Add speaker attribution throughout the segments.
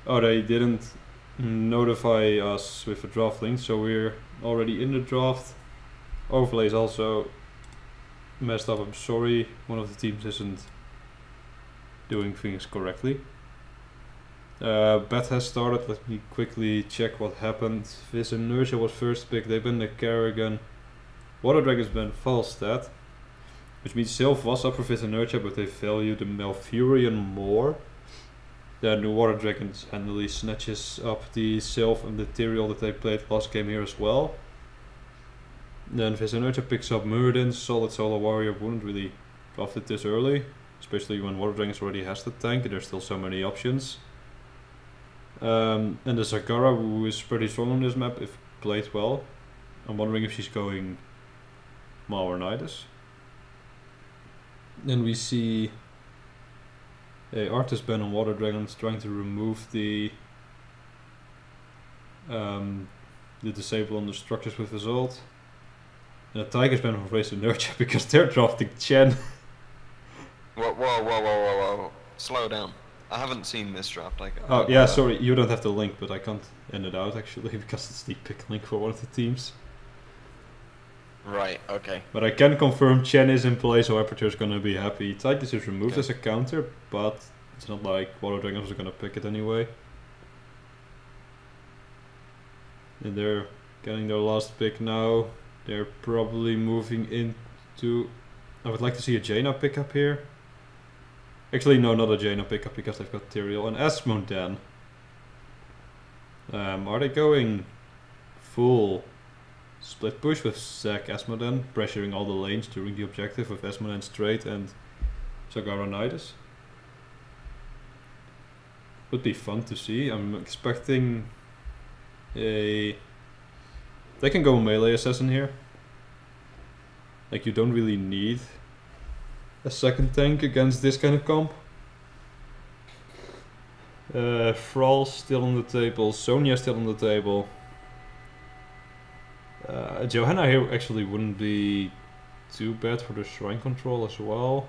Speaker 1: Oh, they didn't notify us with a draft link, so we're already in the draft. Overlays also messed up. I'm sorry, one of the teams isn't doing things correctly. Bet has started. Let me quickly check what happened. This Inertiae was first pick. They banned the Kerrigan. Water Dragons banned Falstad, which means Sylph was up for this Inertiae, but they valued the Malfurion more. Then the Water Dragons handily snatches up the Sylph and the Tyrael that they played last game here as well. Then this Inertiae picks up Muradin. Solid Solar Warrior wouldn't really draft it this early, especially when Water Dragons already has the tank and there's still so many options. And the Zagara, who is pretty strong on this map if played well. I'm wondering if she's going Malwarnitis. Then we see a Artist ban on Water Dragons trying to remove the disable on the structures with Assault. And a Tiger's ban on Race Inertia because they're drafting Chen.
Speaker 2: Whoa. Slow down. I haven't seen this draft.
Speaker 1: Oh yeah, sorry, you don't have the link, but I can't end it out actually because it's the pick link for one of the teams.
Speaker 2: Right, okay.
Speaker 1: But I can confirm Chen is in play, so Aperture is gonna be happy. Titus is removed as a counter, but it's not like Water Dragons are gonna pick it anyway. And they're getting their last pick now. They're probably moving into... I would like to see a Jaina pickup here. Actually, no, not a Jaina pickup because they've got Tyrael and Asmodan. Are they going full split push with Zac Asmodan, pressuring all the lanes during the objective with Asmodan straight and Zagaranitis? Would be fun to see. I'm expecting a... They can go melee assassin here. Like, you don't really need a second tank against this kind of comp. Thrall's still on the table, Sonya's still on the table. Johanna here actually wouldn't be too bad for the shrine control as well.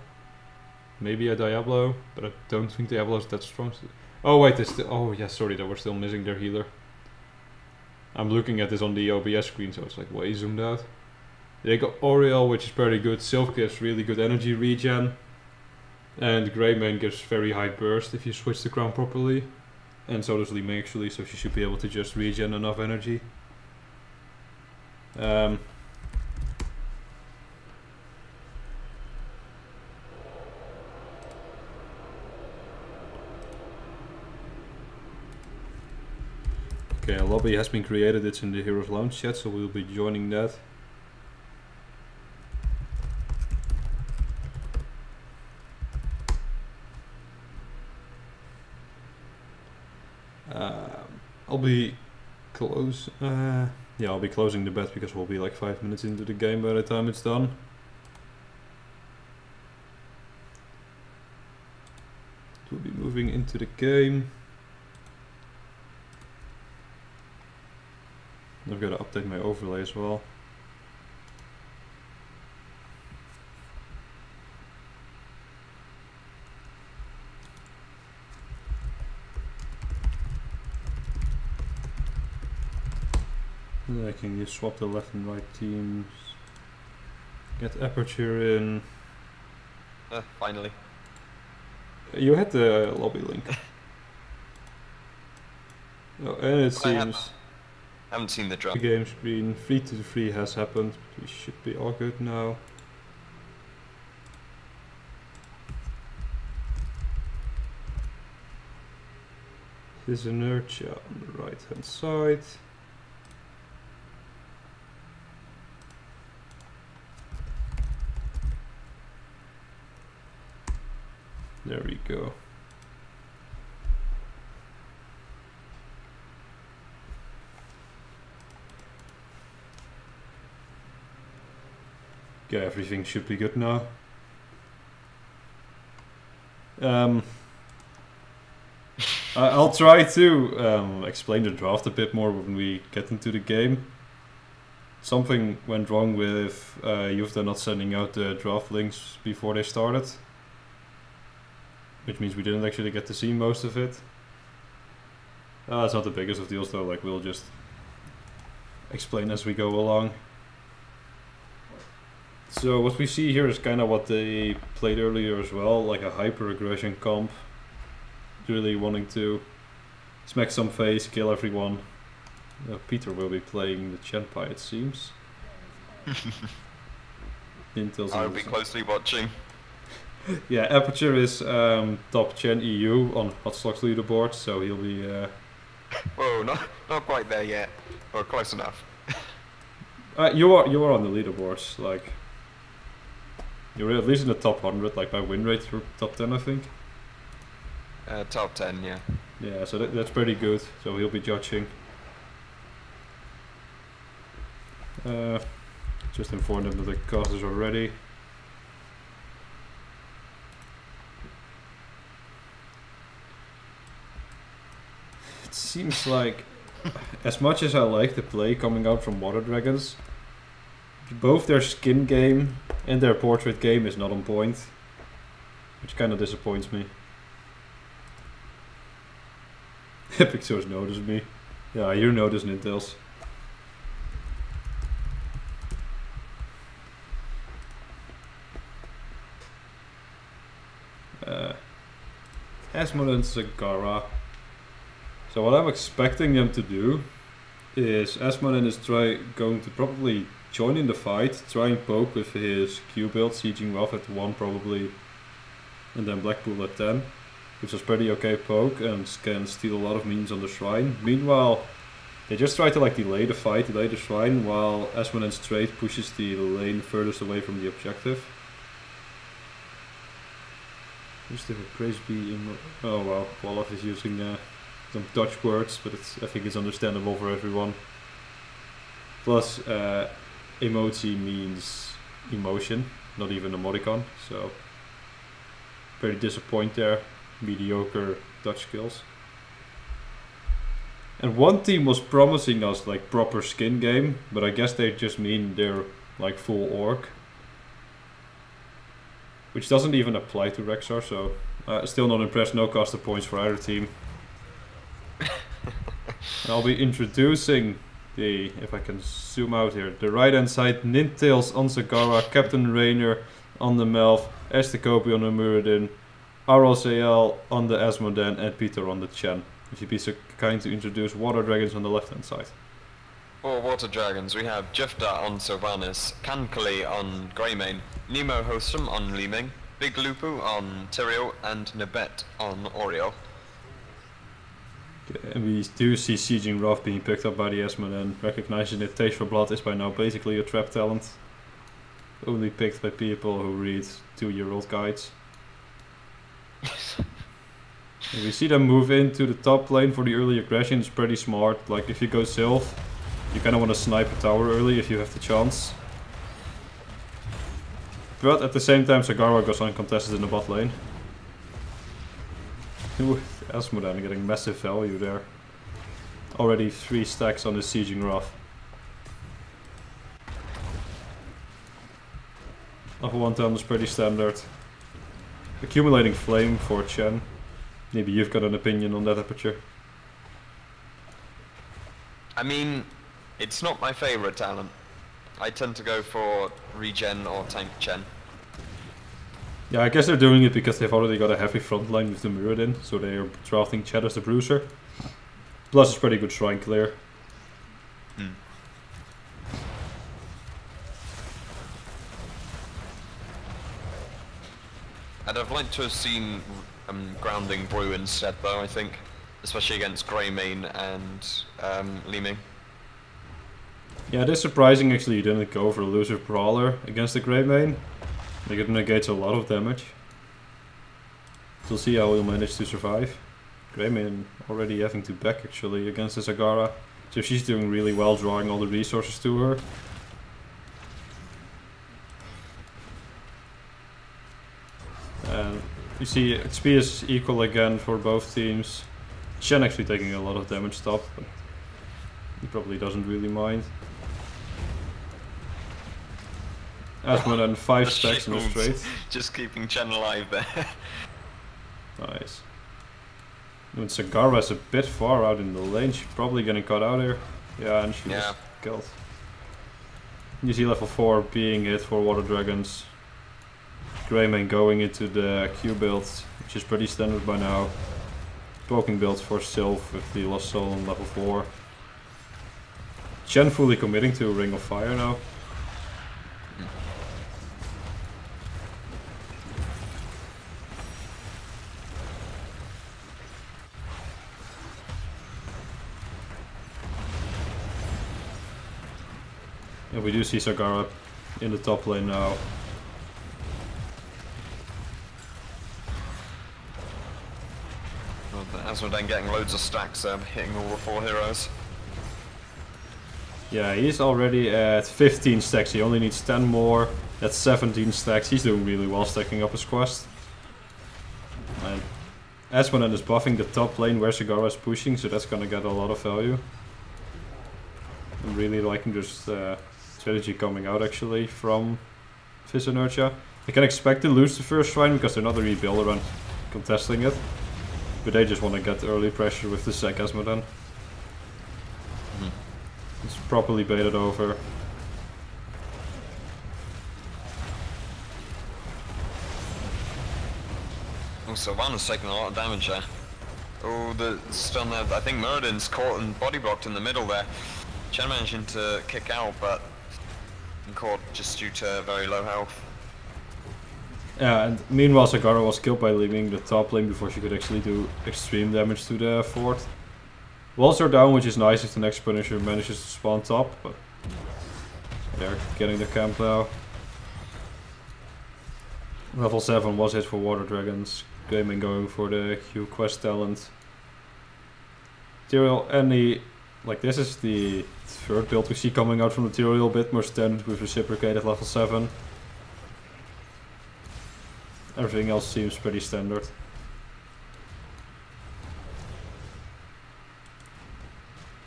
Speaker 1: Maybe a Diablo, but I don't think Diablo is that strong. Oh wait, oh yeah, sorry, they were still missing their healer. I'm looking at this on the OBS screen, so it's like way zoomed out. They got Oriel, which is pretty good. Sylph gives really good energy regen. And Greymane gives very high burst if you switch the crown properly. And so does Lima actually, so she should be able to just regen enough energy. Okay, a lobby has been created, it's in the Heroes Lounge chat, so we'll be joining that. I'll be I'll be closing the bet because we'll be like 5 minutes into the game by the time it's done. We'll be moving into the game. I've got to update my overlay as well. I can just swap the left and right teams. Get Aperture in.
Speaker 2: Finally.
Speaker 1: You had the lobby link. Oh, and it seems...
Speaker 2: I haven't seen the draft.
Speaker 1: The game screen 3-3 has happened, but we should be all good now. This is Inertia on the right hand side. There we go. Okay, everything should be good now. I'll try to explain the draft a bit more when we get into the game. Something went wrong with Yufta not sending out the draft links before they started, which means we didn't actually get to see most of it. It's not the biggest of deals though, like we'll just explain as we go along. So what we see here is kind of what they played earlier as well, like a hyper-aggression comp. Really wanting to smack some face, kill everyone. Peter will be playing the Chenpai, it seems.
Speaker 2: I'll be closely watching.
Speaker 1: Yeah, Aperture is top Chen EU on Hotstocks leaderboard, so he'll be...
Speaker 2: Whoa, not quite there yet, but close enough.
Speaker 1: you are on the leaderboards, like... You're at least in the top 100, like by win rate, you're top 10 I think.
Speaker 2: Top 10, yeah.
Speaker 1: Yeah, so that's pretty good, so he'll be judging. Just inform them that the casters are ready. It seems like, as much as I like the play coming out from Water Dragons, both their skin game and their portrait game is not on point, which kind of disappoints me. Epixors noticed me. Yeah, you notice Nintels. Asmodee and Zagara. So what I'm expecting them to do is Asmodee is going to probably join in the fight, try and poke with his Q build, sieging Rough at 1 probably, and then Blackpool at 10, which is pretty okay poke and can steal a lot of minions on the shrine. Meanwhile, they just try to like delay the fight, delay the shrine, while Asmodee's trade pushes the lane furthest away from the objective. Just have a praise be oh wow, Wolof is using some Dutch words, but I think it's understandable for everyone. Plus, emoji means emotion, not even emoticon, so pretty disappointed there. Mediocre Dutch skills. And one team was promising us like proper skin game, but I guess they just mean they're like full orc. Which doesn't even apply to Rexar, so still not impressed, no caster points for either team. I'll be introducing the, if I can zoom out here, the right hand side, Nintails on Zagara, Captain Rainer on the Melf, Estekopi on the Muradin, RLCL on the Asmodee and Peter on the Chen. If you'd be so kind to introduce Water Dragons on the left hand side.
Speaker 2: For Water Dragons, we have Jifta on Sylvanas, Kankali on Greymane, Nemo Hostrum on Leeming, Big Lupu on Tyrael, and Nabet on Oriel.
Speaker 1: Okay, and we do see Sieging Rough being picked up by the Asmodee, and recognizing that Taste for Blood is by now basically a trap talent. Only picked by people who read 2-year-old guides. And we see them move into the top lane for the early aggression. It's pretty smart. Like if you go Sylph, you kind of want to snipe a tower early if you have the chance. But at the same time, Zagara goes uncontested in the bot lane. Asmodee getting massive value there. Already 3 stacks on the Sieging Rough. Level 1 turn is pretty standard. Accumulating Flame for Chen. Maybe you've got an opinion on that, Aperture.
Speaker 2: I mean, it's not my favorite talent. I tend to go for regen or tank Chen.
Speaker 1: Yeah, I guess they're doing it because they've already got a heavy front line with the Muradin, so they are drafting Chen as the bruiser. Plus it's pretty good shrine clear.
Speaker 2: I'd have liked to have seen grounding Brew instead though, I think. Especially against Greymane and Leeming.
Speaker 1: Yeah, it is surprising actually you didn't go for Elusive Brawler against the Greymane. Like it negates a lot of damage. We'll see how he'll manage to survive. Greymane already having to back actually against the Zagara. So she's doing really well drawing all the resources to her. And you see XP is equal again for both teams. Shen actually taking a lot of damage top, but he probably doesn't really mind. Asmodee and 5 stacks in a straight.
Speaker 2: Just keeping Chen alive there.
Speaker 1: Nice. When Sagara is a bit far out in the lane, she's probably getting caught out here. Yeah, and she was killed. You see level 4 being hit for Water Dragons. Greymane going into the Q builds, which is pretty standard by now. Poking builds for Sylph with the Lost Soul on level 4. Chen fully committing to Ring of Fire now. And we do see Sagara in the top lane now.
Speaker 2: As we're then getting loads of stacks, hitting all the 4 heroes.
Speaker 1: Yeah, he's already at 15 stacks, he only needs 10 more. That's 17 stacks, he's doing really well stacking up his quest. And Espeon is buffing the top lane where Sagara is pushing, so that's gonna get a lot of value. I'm really liking this strategy coming out actually from Fizz Inertia. They can expect to lose the first shrine because they're not really built around contesting it. But they just want to get early pressure with the Sec Esmedan. It's properly baited over.
Speaker 2: Oh, Sylvanas taking a lot of damage there. Oh, the stun there. I think Muradin's caught and body blocked in the middle there. Chen managing to kick out, but caught just due to very low health.
Speaker 1: Yeah, and meanwhile Sagara was killed by leaving the top lane before she could actually do extreme damage to the fort. Walls are down, which is nice if the next Punisher manages to spawn top, but they're getting the camp now. Level 7 was hit for Water Dragons. Greymane going for the Q quest talent. Tyrael, any... Like, this is the third build we see coming out from the Tyrael, a bit more standard with reciprocated level 7. Everything else seems pretty standard.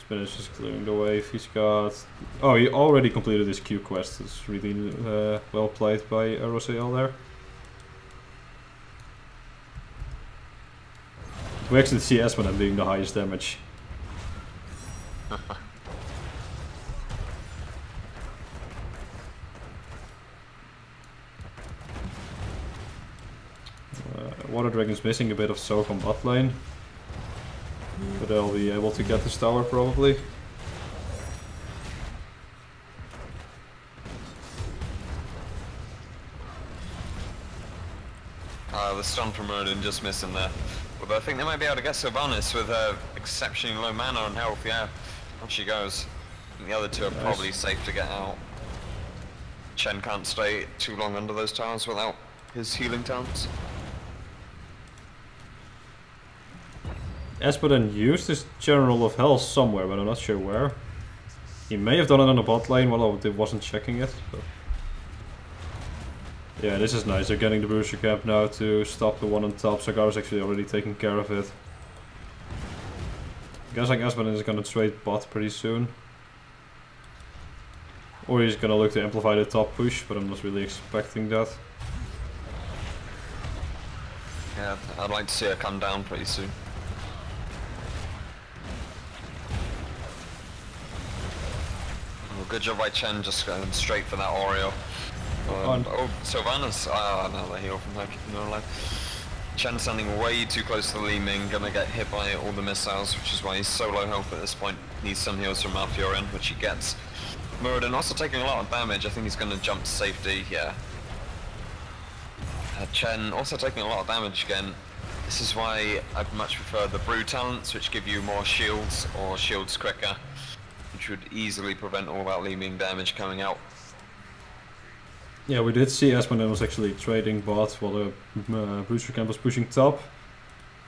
Speaker 1: Spinach is clearing the wave. He's got... Oh, he already completed his Q quest. It's really well played by Rosael there. We actually see Espeon doing the highest damage. Water Dragon's missing a bit of soak on bot lane. But they'll be able to get this tower probably.
Speaker 2: The stun from Muradin just missing there. Although I think they might be able to get Sylvanas with exceptionally low mana and health, yeah. On she goes. I think the other two are probably safe to get out. Chen can't stay too long under those towers without his healing talents.
Speaker 1: Espeon used his General of Hell somewhere, but I'm not sure where. He may have done it on the bot lane while I wasn't checking it. But yeah, this is nice. They're getting the Bruiser Camp now to stop the one on top. Sagara's actually already taking care of it. I guess like Espeon is gonna trade bot pretty soon. Or he's gonna look to amplify the top push, but I'm not really expecting that.
Speaker 2: Yeah, I'd like to see her come down pretty soon. Well, good job by Chen just going straight for that Oreo. Oh, Sylvanas. Another heal from her keeping her alive. Chen standing way too close to the Li Ming, gonna get hit by all the missiles, which is why he's so low health at this point. Needs some heals from Malfurion, which he gets. Muradin also taking a lot of damage. I think he's gonna jump to safety, yeah. Chen also taking a lot of damage again. This is why I'd much prefer the brew talents, which give you more shields or shields quicker, which would easily prevent all that Li Ming damage coming out.
Speaker 1: Yeah, we did see Espeon was actually trading bot while the Bruiser Camp was pushing top.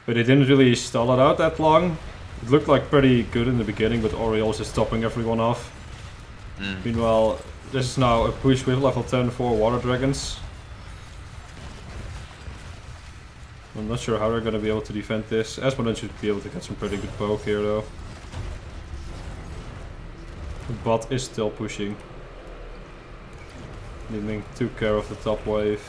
Speaker 1: But they didn't really stall it out that long. It looked like pretty good in the beginning, but Orioles is stopping everyone off. Meanwhile, this is now a push with level 10 for Water Dragons. I'm not sure how they're going to be able to defend this. Espeon should be able to get some pretty good poke here though. The bot is still pushing. Li Ming took care of the top wave.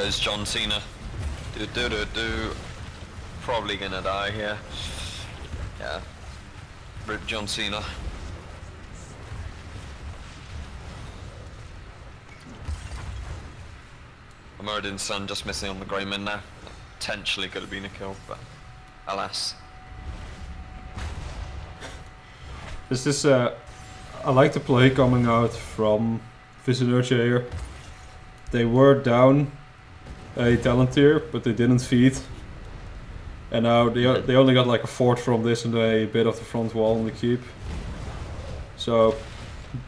Speaker 2: goes John Cena. Probably gonna die here. Yeah. Rip John Cena. Muradin's son just missing on the Greyman now. Potentially could have been a kill, but alas.
Speaker 1: This is I like the play coming out from Inertiae here. They were down a talent tier, but they didn't feed. And now they only got like a fort from this and a bit of the front wall on the keep. So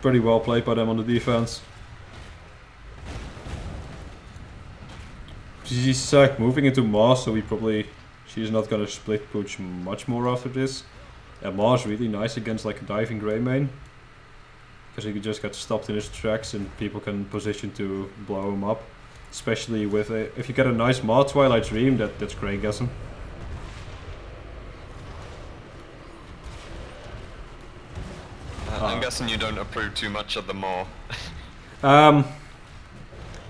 Speaker 1: pretty well played by them on the defense. She's moving into Maw, so she's not gonna split push much more after this. And Maw is really nice against like a diving Greymane, because he can just get stopped in his tracks and people can position to blow him up. Especially with if you get a nice Maw Twilight Dream, that's great guessing.
Speaker 2: I'm guessing you don't approve too much of the Maw.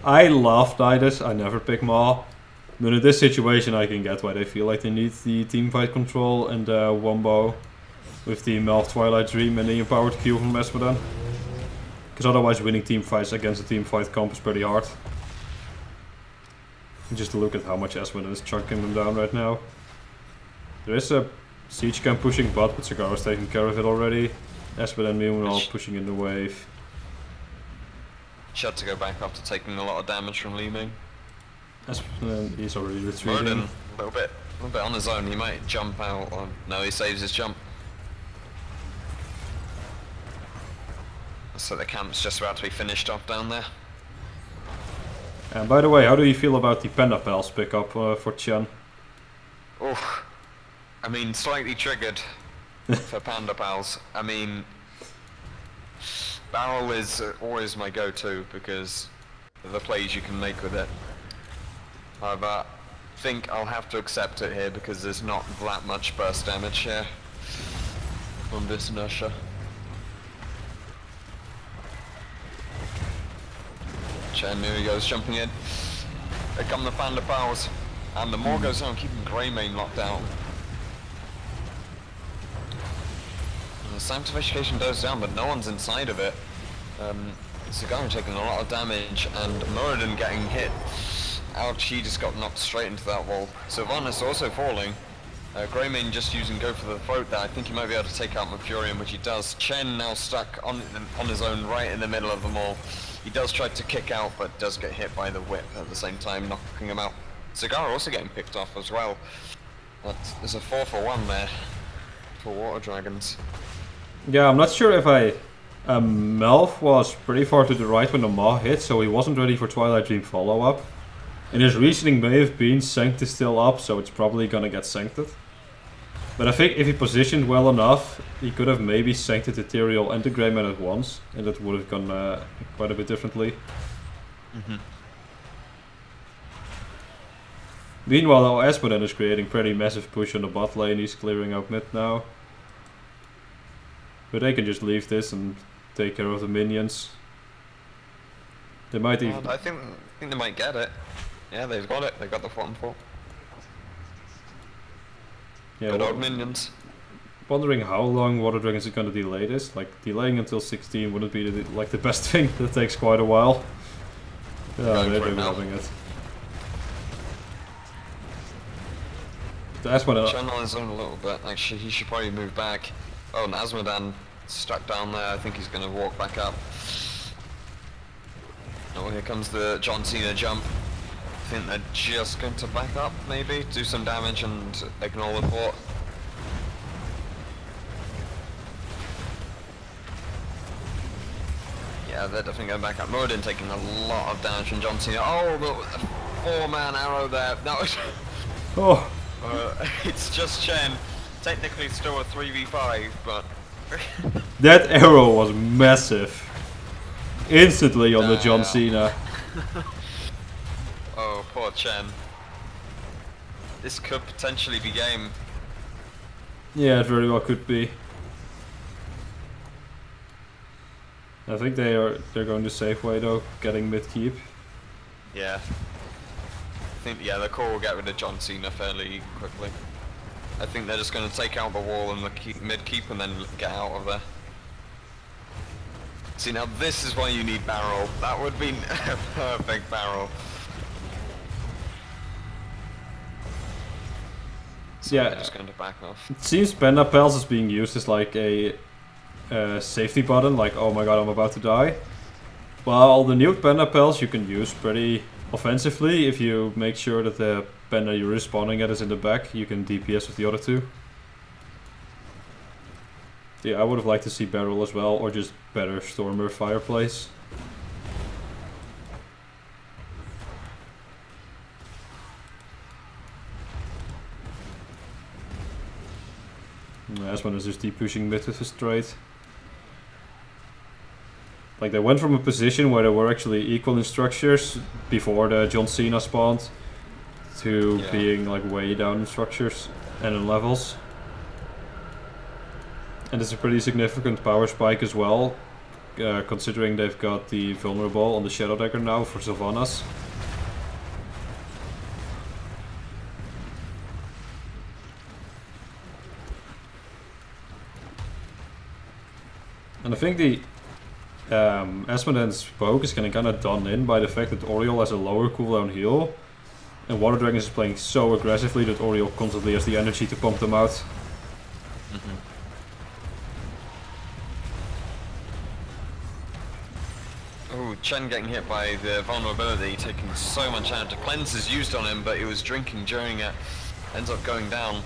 Speaker 1: I love Nidus, I never pick Maw. But in this situation I can get why they feel like they need the teamfight control and Wombo with the Melf Twilight Dream and the empowered Q from Esmeralda. Because otherwise winning teamfights against a teamfight comp is pretty hard. And just look at how much Esmeralda is chunking them down right now. There is a siege camp pushing bot, but Cigarro's taking care of it already. Esmeralda and meanwhile pushing in the wave.
Speaker 2: She had to go back after taking a lot of damage from Li Ming.
Speaker 1: He's already retreating.
Speaker 2: Muradin, a little bit on his own. He might jump out. Or no, he saves his jump. So the camp's just about to be finished off down there.
Speaker 1: And by the way, how do you feel about the Panda Pals pickup for Chen?
Speaker 2: Oh, I mean, slightly triggered for Panda Pals. I mean, Barrel is always my go-to because of the plays you can make with it. However, I think I'll have to accept it here because there's not that much burst damage here from this Inertia. Chen, here he goes, jumping in. Here come the Panda Pals. And the more goes on, keeping Greymane locked out. The Sanctification goes down, but no one's inside of it. Cigarro taking a lot of damage, and Muradin getting hit. Ouch, he just got knocked straight into that wall. Sylvanas also falling. Greymane just using Go for the Throat there. I think he might be able to take out Mercurium, which he does. Chen now stuck on his own right in the middle of them all. He does try to kick out, but does get hit by the whip at the same time, knocking him out. Cigarro also getting picked off as well. But there's a 4-for-1 there for Water Dragons.
Speaker 1: Yeah, I'm not sure if Melf was pretty far to the right when the Maw hit, so he wasn't ready for Twilight Dream follow-up. And his reasoning may have been Sanct is still up, so it's probably gonna get Sancted. But I think if he positioned well enough, he could have maybe Sancted Ethereal and the Greyman at once, and that would have gone quite a bit differently. Meanwhile, though, Esmeralda is creating pretty massive push on the bot lane. He's clearing out mid now. But they can just leave this and take care of the minions. They might even...
Speaker 2: I think they might get it. Yeah, they've got it. They got the 4-4.
Speaker 1: Yeah,
Speaker 2: good old minions.
Speaker 1: Wondering how long Water Dragons is going to delay this. Like, delaying until 16 wouldn't be like the best thing. That takes quite a while. Yeah, they're having it. Asmodan.
Speaker 2: Chen on his own a little bit. Actually, he should probably move back. Oh, and Asmodan stuck down there. I think he's going to walk back up. Oh, here comes the John Cena jump. I think they're just going to back up, maybe, do some damage and ignore the fort. Yeah, they're definitely going back up. Muradin taking a lot of damage from John Cena. Oh, the 4-man arrow there. No,
Speaker 1: oh.
Speaker 2: It's just Chen. Technically still a 3v5, but...
Speaker 1: That arrow was massive. Instantly on the John Cena.
Speaker 2: Oh, poor Chen. This could potentially be game.
Speaker 1: Yeah, it very well could be. I think they're going the safe way though, getting mid keep.
Speaker 2: Yeah. think, yeah, the core will get rid of John Cena fairly quickly. I think they're just going to take out the wall and the mid-keep and then get out of there. See, now this is why you need barrel. That would be a perfect barrel. So
Speaker 1: yeah,
Speaker 2: they're just going to back off.
Speaker 1: It seems Panda Pals is being used as like a safety button, like, oh my god, I'm about to die. Well, the new Panda Pals you can use pretty offensively if you make sure that the Panda you're respawning at is in the back. You can DPS with the other two. Yeah, I would have liked to see barrel as well, or just better Stormer Fireplace. Asman is just deep pushing mid with his trade. Like, they went from a position where they were actually equal in structures before the John Cena spawned to being like way down in structures and in levels. And it's a pretty significant power spike as well, considering they've got the vulnerable on the Shadow Dagger now for Sylvanas. And I think the Asmodee's poke is getting kind of done in by the fact that Oriole has a lower cooldown heal, and Water Dragons is playing so aggressively that Oriole constantly has the energy to pump them out.
Speaker 2: Oh, Chen getting hit by the vulnerability, taking so much damage. Cleanse is used on him, but he was drinking during it, ends up going down.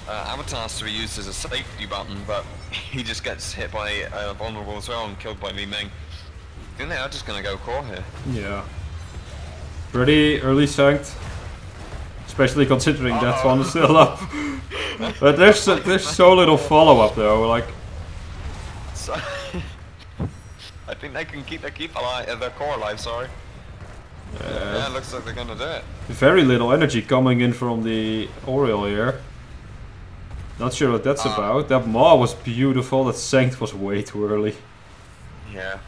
Speaker 2: Avatar has to be used as a safety button, but he just gets hit by vulnerable as well and killed by Li Ming. I think they are just going to go core here.
Speaker 1: Yeah. Pretty early sanked. Especially considering that one is still up. But there's so little follow-up though, like...
Speaker 2: So I think they can keep their core alive, sorry. Yeah, it looks like they're going to do it.
Speaker 1: Very little energy coming in from the Oriole here. Not sure what that's about. That Maw was beautiful, that Sanct was way too early.
Speaker 2: Yeah.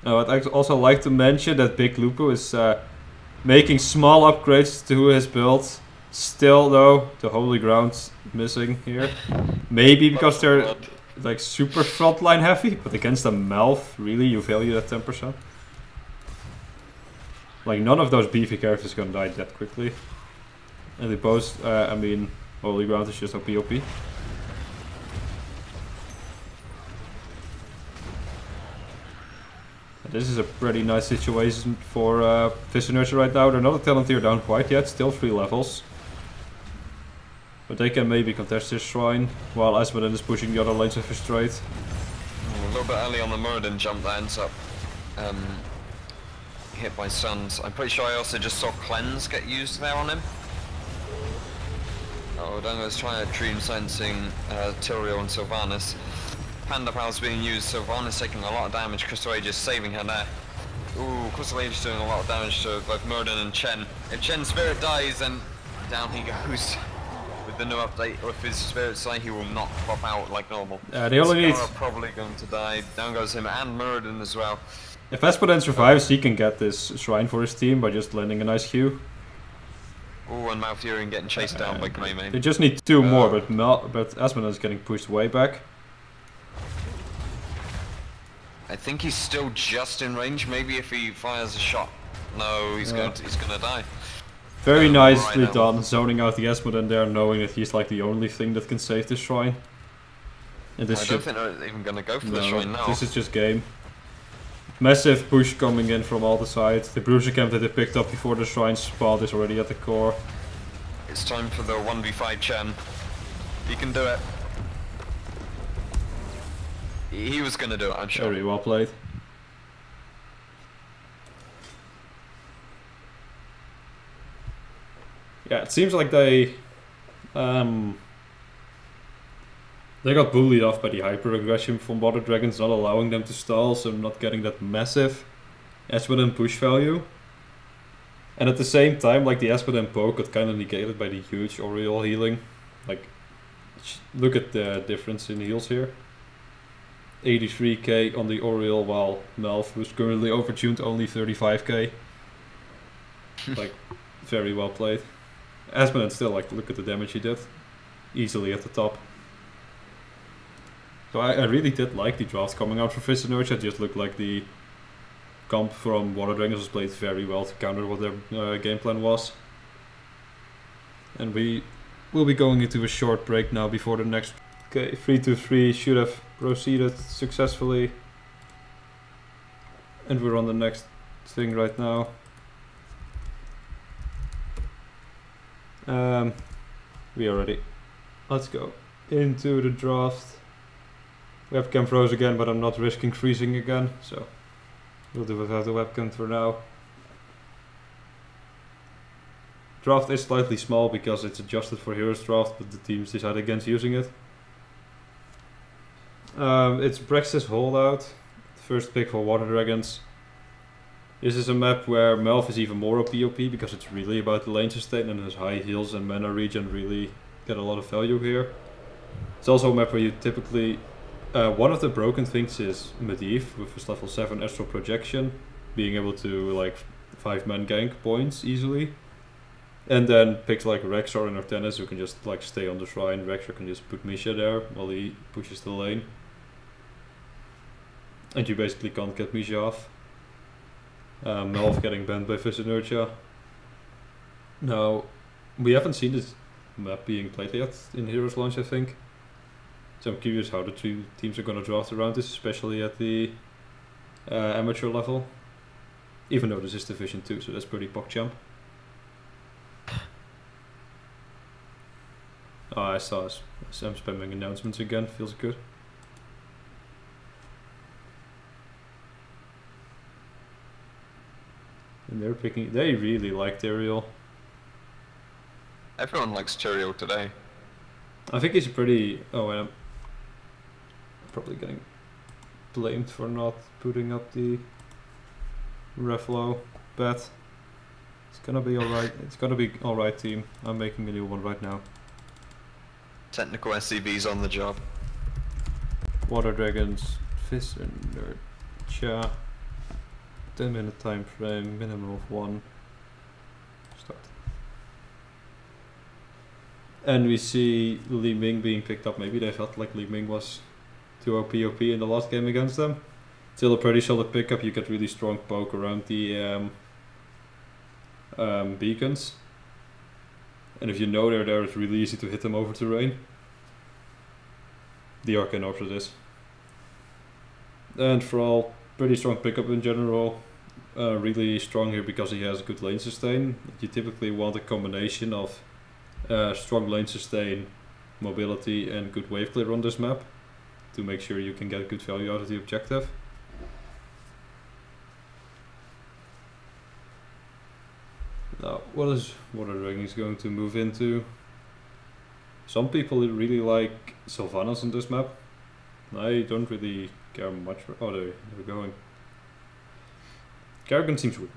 Speaker 1: I'd also like to mention that Big Lupo is making small upgrades to his build. Still though, the Holy Ground's missing here. Maybe because they're like super frontline heavy, but against a Melf, really, you value that 10%? Like, none of those beefy characters gonna die that quickly. And they both, I mean, Holy Ground is just OP. This is a pretty nice situation for Inertiae right now. They're not a talent tier down quite yet, still 3 levels. But they can maybe contest this shrine, while Asmodean is pushing the other lanes of his trade.
Speaker 2: A little bit early on the Muradin jump that ends up hit by stuns. I'm pretty sure I also just saw Cleanse get used there on him. Oh, Dango's trying to dream sensing Tyrael and Sylvanas. Panda Pal's being used, Sylvanas taking a lot of damage, Crystal Age is saving her there. Ooh, Crystal Age is doing a lot of damage to both Muradin and Chen. If Chen's spirit dies, then down he goes. With the new update, if his spirit's die, he will not pop out like normal.
Speaker 1: They only need...
Speaker 2: probably going to die. Down goes him and Muradin as well.
Speaker 1: If Asmodean survives, he can get this shrine for his team by just landing a nice Q.
Speaker 2: Ooh, and Malfurion getting chased down by Greymane.
Speaker 1: They just need 2 more, but Asmodean is getting pushed way back.
Speaker 2: I think he's still just in range. Maybe if he fires a shot. No, he's gonna die.
Speaker 1: Very nicely done, zoning out the Asmodean there, knowing that he's like the only thing that can save this shrine. And this
Speaker 2: I don't think they're even gonna go for the shrine now.
Speaker 1: This is just game. Massive push coming in from all the sides. The Bruiser camp that they picked up before the shrine spawned is already at the core.
Speaker 2: It's time for the 1v5 Chen. He can do it. He was gonna do it, I'm sure.
Speaker 1: Very well played. Yeah, it seems like they got bullied off by the hyper aggression from Water Dragons, not allowing them to stall, so not getting that massive Asmodean push value. And at the same time, like the Asmodean poke got kind of negated by the huge Oriole healing. Like, look at the difference in heals here. 83k on the Oriole, while Melf, who's currently overtuned, only 35k. Like, very well played. Asmodee still, like, look at the damage he did. Easily at the top. So I really did like the draft coming out for Fist Inertia. It just looked like the comp from Water Dragons was played very well to counter what their game plan was. And we will be going into a short break now before the next. Okay, 3-3 should have proceeded successfully. And we're on the next thing right now. We are ready. Let's go into the draft. Webcam froze again, but I'm not risking freezing again, so we'll do without the webcam for now. Draft is slightly small because it's adjusted for Heroes Draft, but the teams decide against using it. It's Brex's Holdout, first pick for Water Dragons. This is a map where Melf is even more OP because it's really about the lane sustain, and his high heals and mana regen really get a lot of value here. It's also a map where you typically... one of the broken things is Medivh with his level 7 Astral Projection, being able to like 5-man gank points easily. And then picks like Rexar and Artenis who can just like stay on the shrine. Rexar can just put Misha there while he pushes the lane. And you basically can't get Misha off. Melf getting banned by Fist Inertia. Now, we haven't seen this map being played yet in Heroes launch, I think. So I'm curious how the two teams are going to draft around this, especially at the amateur level. Even though this is Division 2, so that's pretty PogChamp. Oh, I saw Sam spamming announcements again, feels good. And they're picking, they really like Tyrael.
Speaker 2: Everyone likes Tyrael today.
Speaker 1: I think he's pretty, oh, and I'm probably getting blamed for not putting up the Reflow bet. It's gonna be alright, it's gonna be alright team. I'm making a new one right now.
Speaker 2: Technical SCV's on the job.
Speaker 1: Water Dragons, Fist Inertia. 10-minute time frame, minimum of 1. Start. And we see Li Ming being picked up. Maybe they felt like Li Ming was too OP in the last game against them. Still a pretty solid pickup. You get really strong poke around the beacons. And if you know they're there, it's really easy to hit them over terrain. The Arcane Orbs it is. And for all, pretty strong pickup in general. Really strong here because he has good lane sustain. You typically want a combination of strong lane sustain, mobility and good wave clear on this map to make sure you can get good value out of the objective. Now, what is Water Dragons going to move into? Some people really like Sylvanas on this map. I don't really care much for... Oh, they're going. Kerrigan seems weird.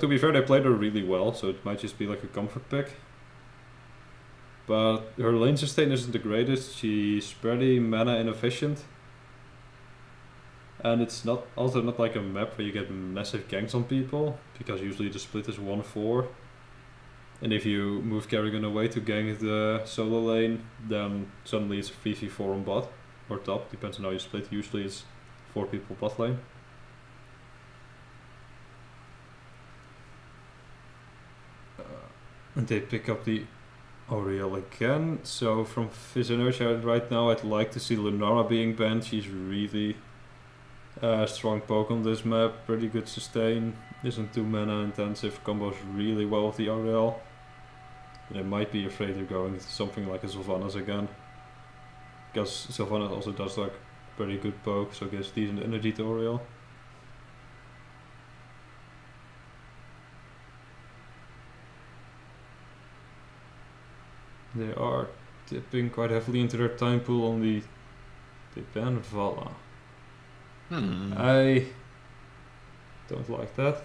Speaker 1: To be fair, they played her really well, so it might just be like a comfort pick. But her lane sustain isn't the greatest. She's pretty mana inefficient. And it's not also not like a map where you get massive ganks on people, because usually the split is 1-4. And if you move Kerrigan away to gank the solo lane, then suddenly it's a 3v4 on bot, or top, depends on how you split. Usually it's 4 people bot lane. And they pick up the Auriel again. So from Fist Inertia right now, I'd like to see Lunara being banned. She's really strong poke on this map, pretty good sustain, isn't too mana intensive, combos really well with the Auriel. And I might be afraid of going into something like a Sylvanas again, because Sylvanas also does like pretty good poke, so gives decent energy to Auriel. They are dipping quite heavily into their time pool on the ban Vala. I don't like that.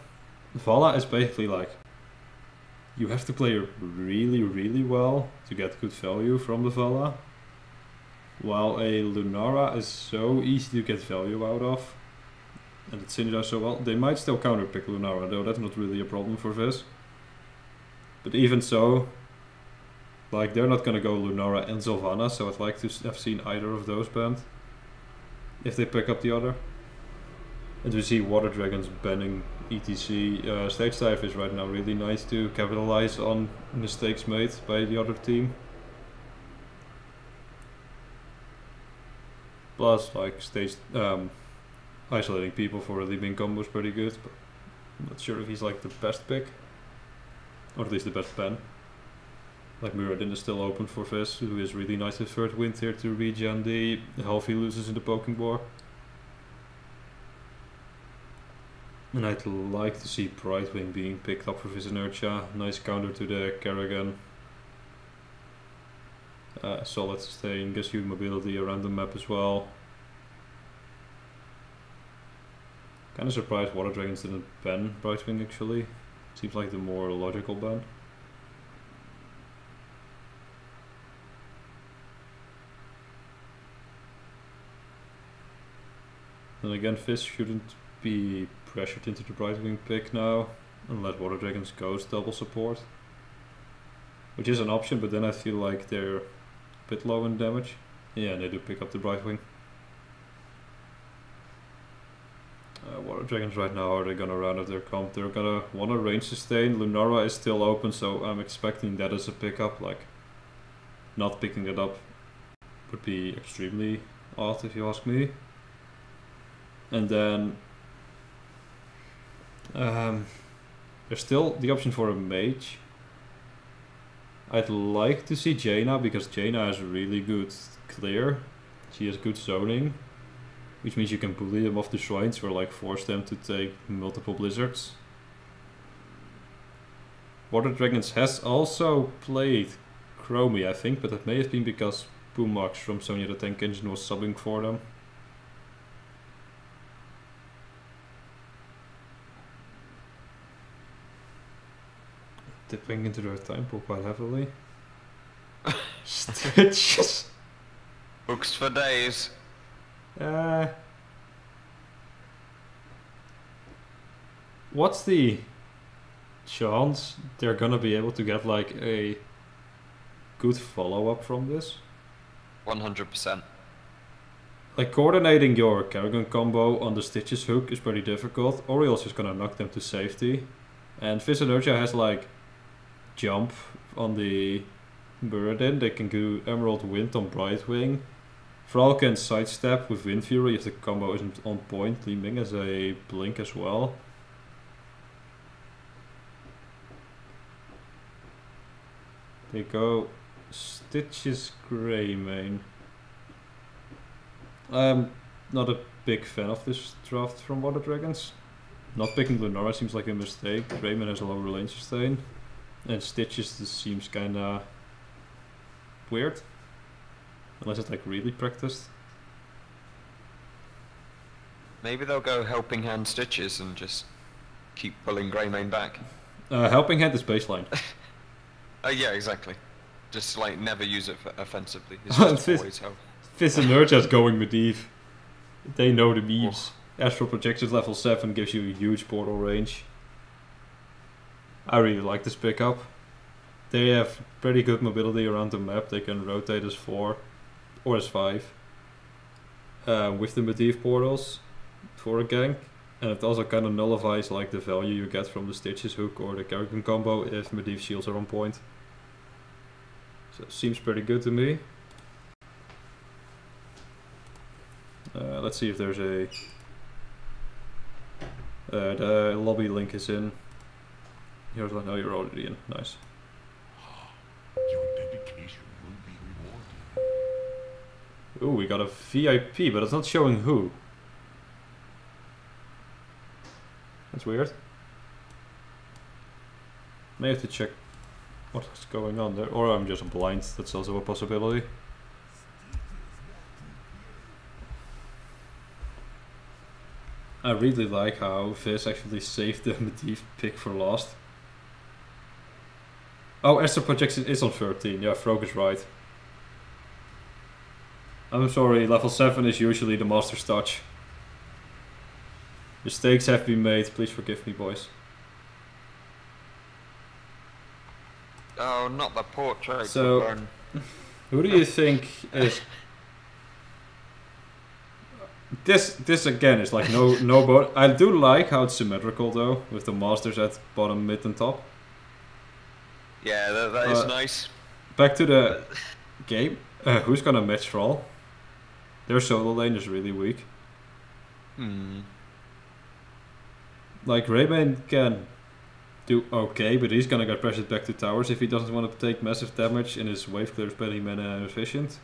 Speaker 1: Vala is basically like, you have to play her really well to get good value from the Vala, while a Lunara is so easy to get value out of. and it synergizes so well. They might still counter pick Lunara though, that's not really a problem for Viz. But even so, like they're not gonna go Lunara and Sylvana, so I'd like to have seen either of those banned. If they pick up the other. And we see Water Dragons banning ETC. Stage Dive is right now really nice to capitalize on mistakes made by the other team. Plus, like, isolating people for a leaping combo is pretty good, but I'm not sure if he's like the best pick. Or at least the best ban. Like Muradin is still open for Viz, who is really nice with third wind here to regen the health he loses in the poking war. And I'd like to see Brightwing being picked up for Viz Inertia. Nice counter to the Kerrigan. Solid sustain, gives you mobility around the map as well. Kinda surprised Water Dragons didn't ban Brightwing actually. Seems like the more logical ban. Then again, Viz shouldn't be pressured into the Brightwing pick now and let Water Dragons Ghost double support. Which is an option, but then I feel like they're a bit low in damage. Yeah, and they do pick up the Brightwing. Water Dragons right now, are they gonna round up their comp? They're gonna wanna range sustain. Lunara is still open, so I'm expecting that as a pickup. Like, not picking it up would be extremely odd if you ask me. And then there's still the option for a mage. I'd like to see Jaina, because Jaina has really good clear. She has good zoning, which means you can bully them off the shrines or like force them to take multiple blizzards. Water Dragons has also played Chromie, I think, but that may have been because Boombox from Sonya the Tank Engine was subbing for them. Dipping into their temple quite heavily. Stitches!
Speaker 2: Books for days.
Speaker 1: What's the chance they're gonna be able to get like a good follow-up from this?
Speaker 2: 100%.
Speaker 1: Like coordinating your Kerrigan combo on the Stitches hook is pretty difficult. Oriel's just gonna knock them to safety. And Viz Inertia has like jump on the Muradin. They can do Emerald Wind on Brightwing. Thrall can sidestep with Wind Fury if the combo isn't on point. Li Ming has a blink as well. They go Stitches Grey main. I'm not a big fan of this draft from Water Dragons. Not picking Lunara seems like a mistake. Greyman has a lower range sustain. And Stitches just seems kinda weird. Unless it's like really practiced.
Speaker 2: Maybe they'll go Helping Hand Stitches and just keep pulling Greymane back.
Speaker 1: Helping Hand is baseline.
Speaker 2: Yeah, exactly. Just like never use it offensively. It's just always help.
Speaker 1: Viz Inertia's going Medivh. They know the memes. Astral Projections level 7 gives you a huge portal range. I really like this pickup. They have pretty good mobility around the map. They can rotate as 4 or as 5 with the Medivh portals for a gank. And it also kind of nullifies like the value you get from the Stitches hook or the Kerrigan combo if Medivh shields are on point. So it seems pretty good to me. Let's see if there's a... the lobby link is in. Here's one. No, you're already in. Nice.
Speaker 3: Your dedication will be rewarded.
Speaker 1: Ooh, we got a VIP, but it's not showing who. That's weird. May have to check what's going on there. Or I'm just blind. That's also a possibility. I really like how Viz actually saved the Medivh pick for last. Oh, Astral Projection is on 13. Yeah, Frog is right. I'm sorry, level 7 is usually the Master's Touch. Mistakes have been made, please forgive me, boys.
Speaker 2: Oh, not the portrait.
Speaker 1: So, who do you think is... This again is like no boat. I do like how it's symmetrical though, with the masters at bottom, mid and top.
Speaker 2: Yeah, that is nice.
Speaker 1: Back to the game. Who's gonna match Thrall? Their solo lane is really weak. Like Rayman can do okay, but he's gonna get pressured back to towers if he doesn't want to take massive damage, and his wave clear is pretty mana inefficient.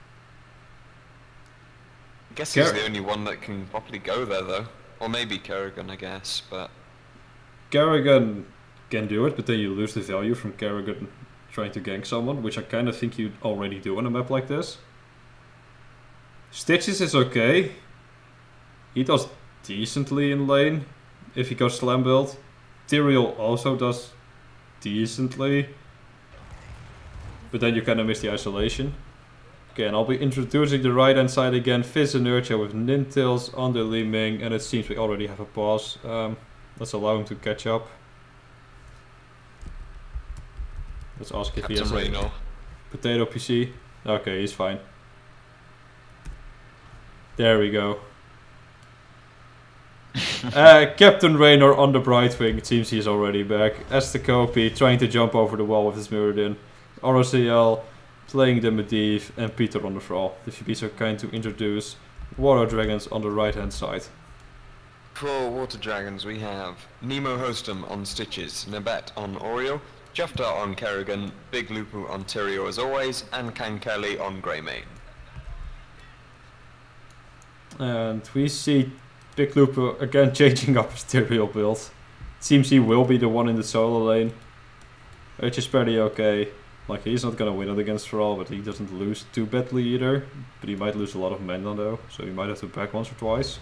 Speaker 2: I guess he's the only one that can properly go there though. Or maybe Kerrigan, I guess, but...
Speaker 1: Kerrigan can do it, but then you lose the value from Kerrigan trying to gank someone, which I kind of think you already do on a map like this. Stitches is okay. He does decently in lane if he goes slam build. Tyrael also does decently. But then you kind of miss the isolation. Okay, and I'll be introducing the right hand side again. Fizz Inertia with Ninetales on the Li Ming, and it seems we already have a pause. Let's allow him to catch up. Let's ask if he has a potato PC. Okay, he's fine. There we go. Captain Raynor on the Brightwing. It seems he's already back. Estacopi trying to jump over the wall with his Mirrodin. ROCL playing the Medivh, and Peter on the Thrall. If you'd be so kind to introduce Water Dragons on the right hand side.
Speaker 2: For Water Dragons we have Nemo Hostum on Stitches, Nabet on Oriole, Jefta on Kerrigan, Big Lupu on Tyrael as always, and Kankeli on Greymane.
Speaker 1: And we see Big Lupu again changing up his Tyrael build. It seems he will be the one in the solo lane, which is pretty okay. Like, he's not gonna win it against Thrall, but he doesn't lose too badly either. But he might lose a lot of mana though, so he might have to back once or twice.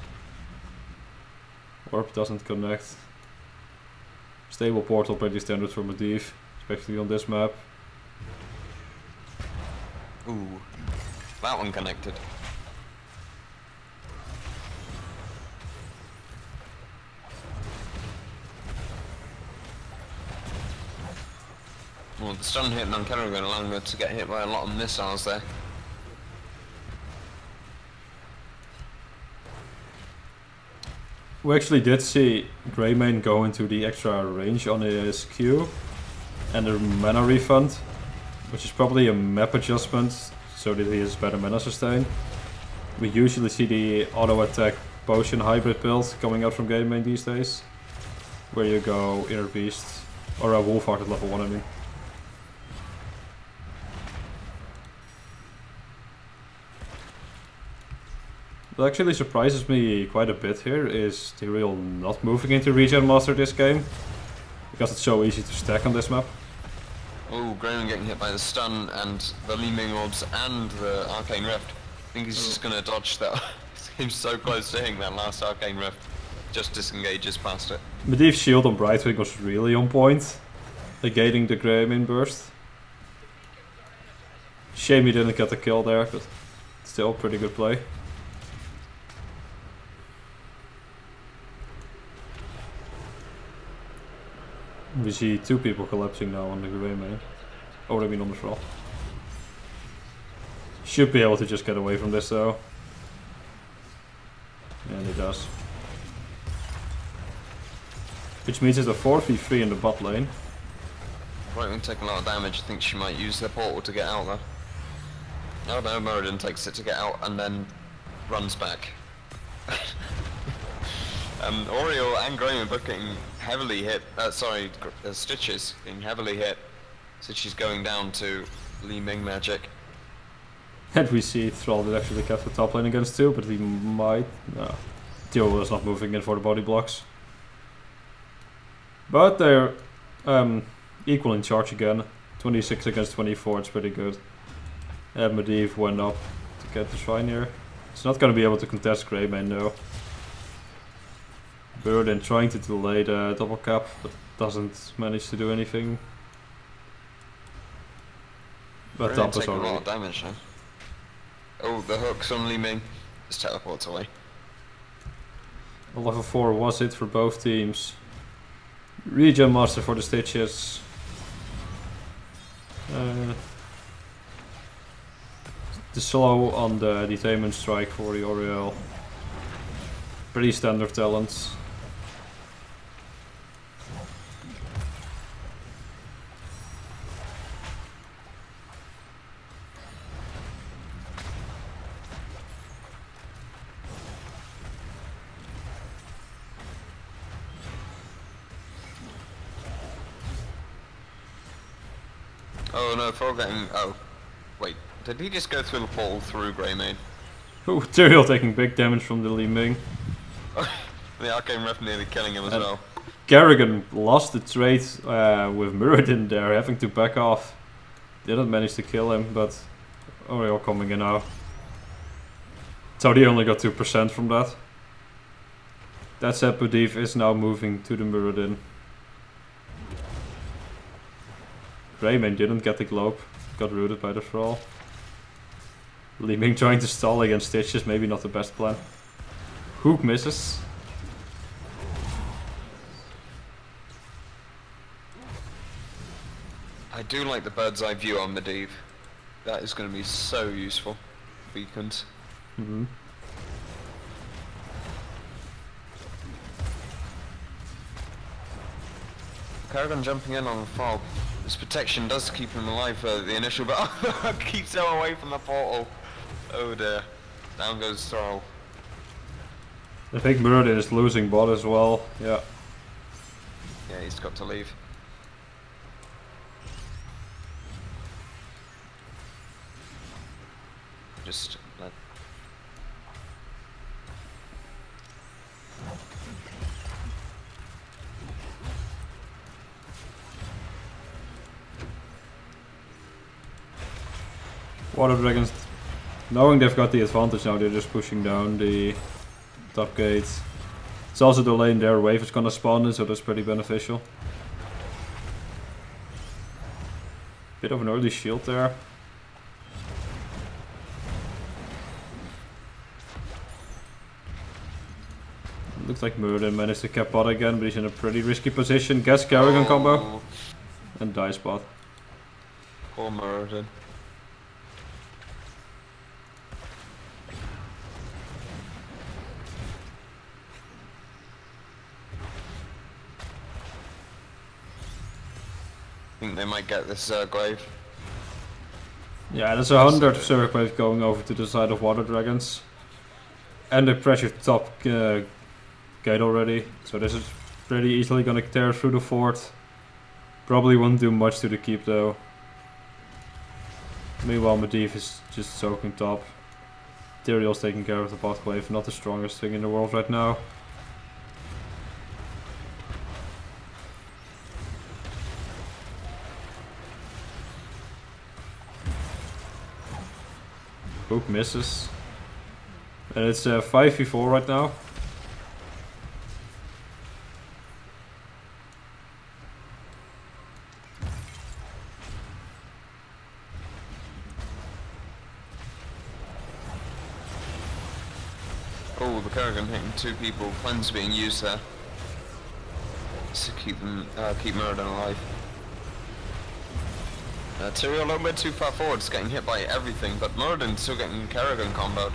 Speaker 1: Orb doesn't connect. Stable portal pretty standard for Medivh, especially on this map.
Speaker 2: Ooh, that one connected. Well, the stun hit on Kerrigan allowing her to get hit by a lot of missiles there.
Speaker 1: We actually did see Greymane go into the extra range on his Q and a mana refund, which is probably a map adjustment so that he has better mana sustain. We usually see the auto attack potion hybrid build coming out from Greymane these days, where you go Inner Beast or a Wolfheart at level 1, I mean. What actually surprises me quite a bit here is Tyrael not moving into Regen Master this game, because it's so easy to stack on this map.
Speaker 2: Oh, Greymane getting hit by the stun and the Li Ming orbs and the Arcane Rift. I think he's just gonna dodge that. Seems so close to hitting that last Arcane Rift. Just disengages past it.
Speaker 1: Medivh's shield on Brightwing was really on point, negating the Greymane burst. Shame he didn't get the kill there, but still pretty good play. We see two people collapsing now on the Greymane. Oh, I mean on the Thrall. Should be able to just get away from this though. And he does. Which means it's a 4v3 in the bot lane.
Speaker 2: Right, we take a lot of damage. I think she might use the portal to get out though. Oh no, Mirrodin takes it to get out and then runs back. Oriole and Greymane both getting heavily hit, Stitches getting heavily hit. Stitches going down to Li Ming magic.
Speaker 1: And we see Thrall did actually kept the top lane against two, but he might... No. Tyrael was not moving in for the body blocks. But they're equal in charge again. 26 against 24, it's pretty good. And Medivh went up to get the shrine here. It's not going to be able to contest Greymane though. Burden trying to delay the double cap, but doesn't manage to do anything. But
Speaker 2: Really
Speaker 1: top is
Speaker 2: taking a lot
Speaker 1: already.
Speaker 2: of damage, huh? Oh, the hooks on Li Ming. Just teleports away.
Speaker 1: A level 4 was it for both teams. Regen Master for the Stitches. The slow on the Detainment Strike for the Oriole. Pretty standard talents.
Speaker 2: Oh no, forgetting. Oh, wait. Did he just go through the portal through Greymane?
Speaker 1: Oh, Tyrael taking big damage from the Li Ming.
Speaker 2: The Arcane Ref nearly killing him as well.
Speaker 1: Garrigan lost the trade with Muradin there, having to back off. Didn't manage to kill him, but Oriole coming in now. So he only got 2% from that. That said, Budif is now moving to the Muradin. Greymane didn't get the globe, got rooted by the thrall. Li Ming trying to stall against Stitches, maybe not the best plan. Hook misses.
Speaker 2: I do like the bird's eye view on Medivh. That is going to be so useful. Beacons.
Speaker 1: Mm-hmm.
Speaker 2: Kerrigan jumping in on the fog. This protection does keep him alive for the initial, but keeps him away from the portal. Oh dear. Down goes Thrall.
Speaker 1: I think Muradin is losing bot as well, yeah.
Speaker 2: Yeah, he's got to leave. Just let...
Speaker 1: Water Dragons, knowing they've got the advantage now, they're just pushing down the top gate. It's also the lane their wave is gonna spawn in, so that's pretty beneficial. Bit of an early shield there. Looks like Muradin managed to cap bot again, but he's in a pretty risky position. Gets Kerrigan combo and dies bot.
Speaker 2: Poor Muradin. I think they might get this glaive.
Speaker 1: Yeah, there's 100 Zerg wave going over to the side of Water Dragons. And they pressured top gate already, so this is pretty easily gonna tear through the fort. Probably won't do much to the keep though. Meanwhile, Medivh is just soaking top. Tyrael's taking care of the bot wave, not the strongest thing in the world right now. Hook misses. And it's 5v4 right now.
Speaker 2: Oh, the Kerrigan hitting two people. Cleanse being used there to keep them, keep Muradin alive. Tyrael a little bit too far forward, just getting hit by everything, but Muradin's still getting Kerrigan comboed.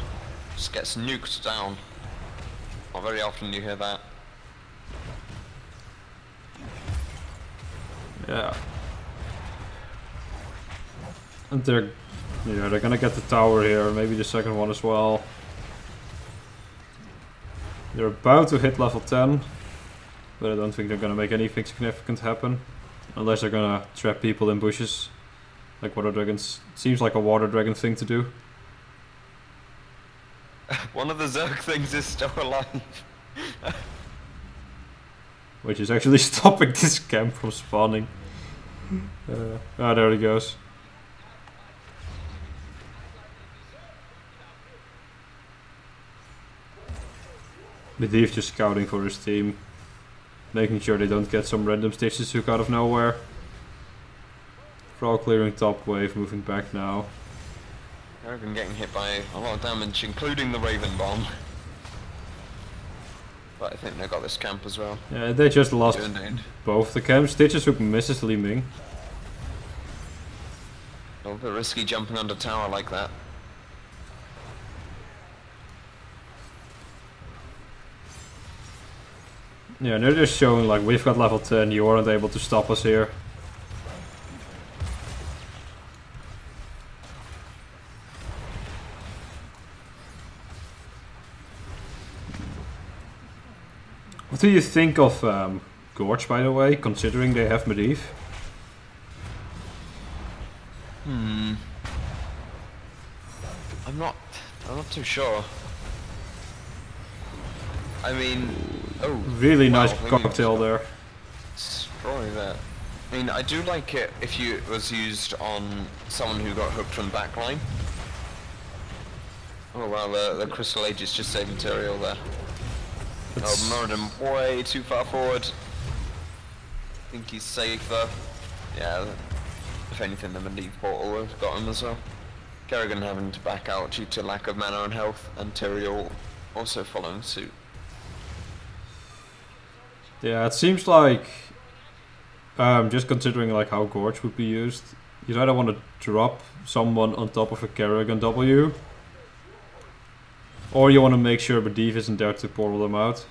Speaker 2: Just gets nuked down. Not very often you hear that.
Speaker 1: Yeah. And they're gonna get the tower here, maybe the second one as well. They're about to hit level 10, but I don't think they're gonna make anything significant happen. Unless they're gonna trap people in bushes. Like Water Dragons. Seems like a Water Dragon thing to do.
Speaker 2: One of the Zerg things is still alive.
Speaker 1: Which is actually stopping this camp from spawning. There he goes. Medivh just scouting for his team. Making sure they don't get some random Stitches hook out of nowhere. Thrall clearing top wave, moving back now.
Speaker 2: Kerrigan getting hit by a lot of damage, including the Raven Bomb. But I think they got this camp as well.
Speaker 1: Yeah, they just lost
Speaker 2: Indeed.
Speaker 1: both the camps. Stitcheshook misses Li Ming.
Speaker 2: A little bit risky jumping under tower like that.
Speaker 1: Yeah, they're just showing like we've got level 10, you aren't able to stop us here. What do you think of Gorge, by the way, considering they have Medivh?
Speaker 2: I'm not too sure. I mean, oh,
Speaker 1: Really
Speaker 2: wow,
Speaker 1: nice cocktail there.
Speaker 2: Destroy that. I mean, I do like it if it was used on someone who got hooked from the back line. Oh wow, the Crystal Age is just saving Tyrael there. Oh, Muradin way too far forward. I think he's safer. Yeah, if anything, the Medivh portal has got him as well. Kerrigan having to back out due to lack of mana and health, and Tyrael also following suit.
Speaker 1: Yeah, it seems like, just considering like how Gorge would be used, you either want to drop someone on top of a Kerrigan W, or you want to make sure Medivh isn't there to portal them out.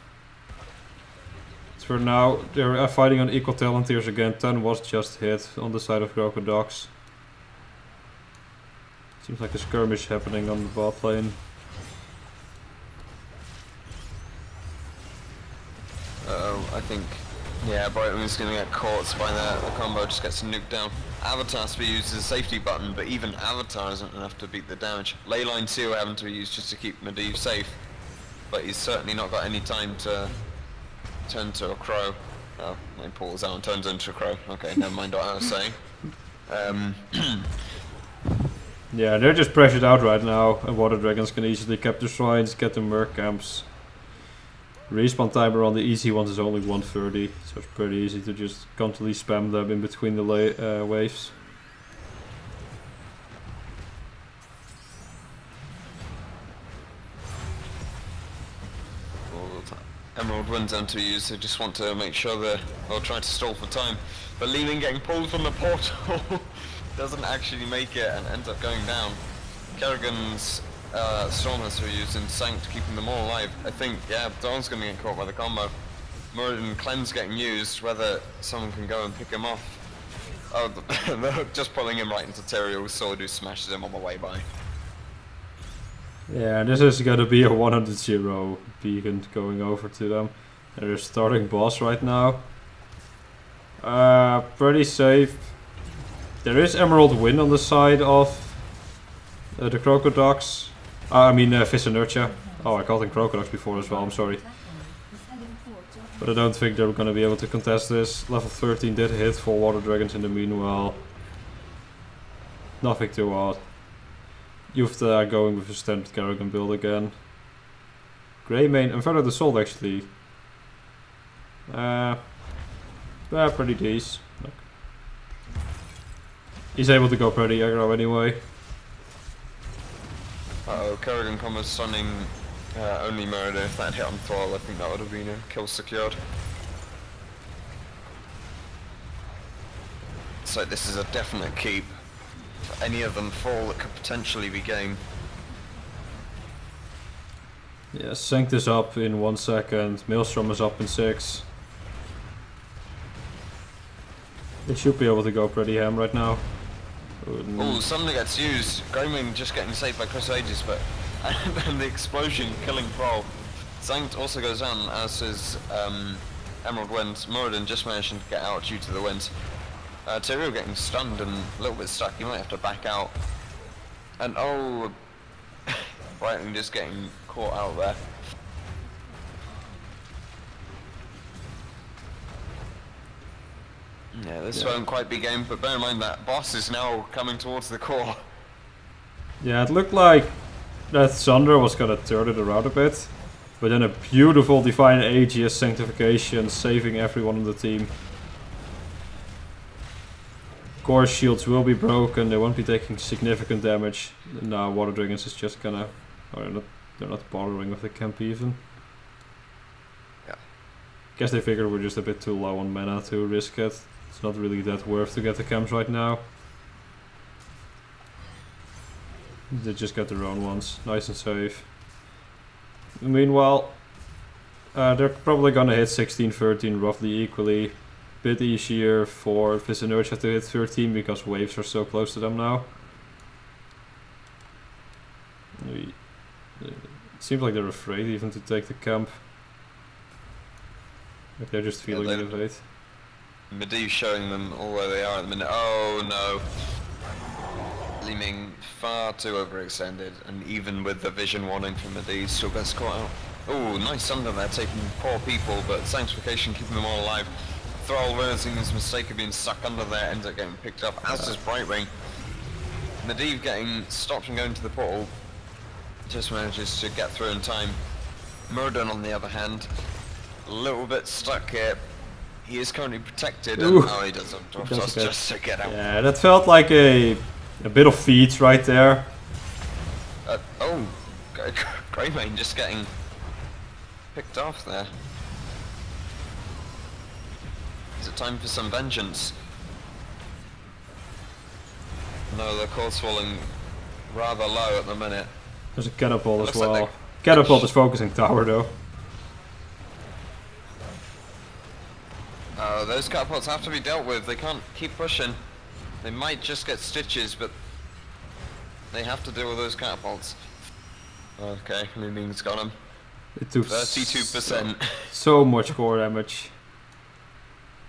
Speaker 1: For now, they're fighting on equal talent tiers again. 10 was just hit on the side of Crocodile. Seems like a skirmish happening on the bot lane.
Speaker 2: I think, yeah, Brightwing's gonna get caught by that. The combo just gets nuked down. Avatar to be used as a safety button, but even Avatar isn't enough to beat the damage. Leyline 2 having to be used just to keep Medivh safe, but he's certainly not got any time to turn to a crow. Oh, he pulls out and turns into a crow. Okay, never mind what I was saying.
Speaker 1: Yeah, they're just pressured out right now, and Water Dragons can easily capture shrines, get the merc camps. Respawn timer on the easy ones is only 130, so it's pretty easy to just constantly spam them in between the waves.
Speaker 2: Emerald Winds to use, they just want to make sure they'll try to stall for time. But Li Ming getting pulled from the portal doesn't actually make it and ends up going down. Kerrigan's Stormers were used in Sanct, keeping them all alive. I think, yeah, Dawn's going to get caught by the combo. Muradin Cleanse getting used, whether someone can go and pick him off. Oh, the hook just pulling him right into Tyrael's sword, who smashes him on the way by.
Speaker 1: Yeah, this is gonna be a 100-0 beacon going over to them. And they're starting boss right now. Pretty safe. There is Emerald Wind on the side of the Crocodox. I mean Vis Inertiae. Oh, I called them Crocodox before as well, I'm sorry. But I don't think they're gonna be able to contest this. Level 13 did hit for Water Dragons in the meanwhile. Nothing too odd. Yufta going with a standard Kerrigan build again. Greymane and Feather the Soul actually. Pretty decent. He's able to go pretty aggro anyway.
Speaker 2: Uh-oh, Kerrigan combo stunning only Muradin. If that hit on Thrall, I think that would have been a kill secured. So this is a definite keep. If any of them fall, it could potentially be game.
Speaker 1: Yeah, Sanct is up in 1 second, Maelstrom is up in 6. They should be able to go pretty ham right now.
Speaker 2: Oh, something gets used. Greymane just getting saved by Chris Aegis, but and the explosion killing Thrall. Sanct also goes down, as is Emerald Winds. Muradin just managed to get out due to the winds. Tyrael getting stunned and a little bit stuck. He might have to back out. And oh, Brightwing just getting caught out there. Yeah, this won't quite be game, but bear in mind that boss is now coming towards the core.
Speaker 1: Yeah, it looked like that Thunder was gonna turn it around a bit, but then a beautiful Divine Aegis Sanctification saving everyone on the team. Core shields will be broken, they won't be taking significant damage. Now Water Dragons is just gonna... Oh, they're not bothering with the camp even. Guess they figured we're just a bit too low on mana to risk it. It's not really that worth to get the camps right now. They just got their own ones, nice and safe. Meanwhile, they're probably gonna hit 16, 13 roughly equally. Bit easier for Vis Inertia to hit 13 because waves are so close to them now. It seems like they're afraid even to take the camp. Like they're just feeling the invade.
Speaker 2: Medivh showing them all where they are at the minute. Oh no. Leeming far too overextended, and even with the vision warning from Medivh, still gets caught out. Oh, nice under there, taking 4 people, but Sanctification keeping them all alive. Thrall realizing his mistake of being stuck under there, ends up getting picked up, as does Brightwing. Medivh getting stopped from going to the portal, just manages to get through in time. Murden, on the other hand, a little bit stuck here. He is currently protected, and now he doesn't just to get out.
Speaker 1: Yeah, that felt like a bit of feet right there.
Speaker 2: Oh, Greymane just getting picked off there. Is it time for some vengeance? No, the core's falling rather low at the minute.
Speaker 1: There's a catapult as well. Catapult is focusing tower though.
Speaker 2: Those catapults have to be dealt with. They can't keep pushing. They might just get stitches, but they have to deal with those catapults. Okay, Looming's got him.
Speaker 1: It took
Speaker 2: 32%.
Speaker 1: So much core damage.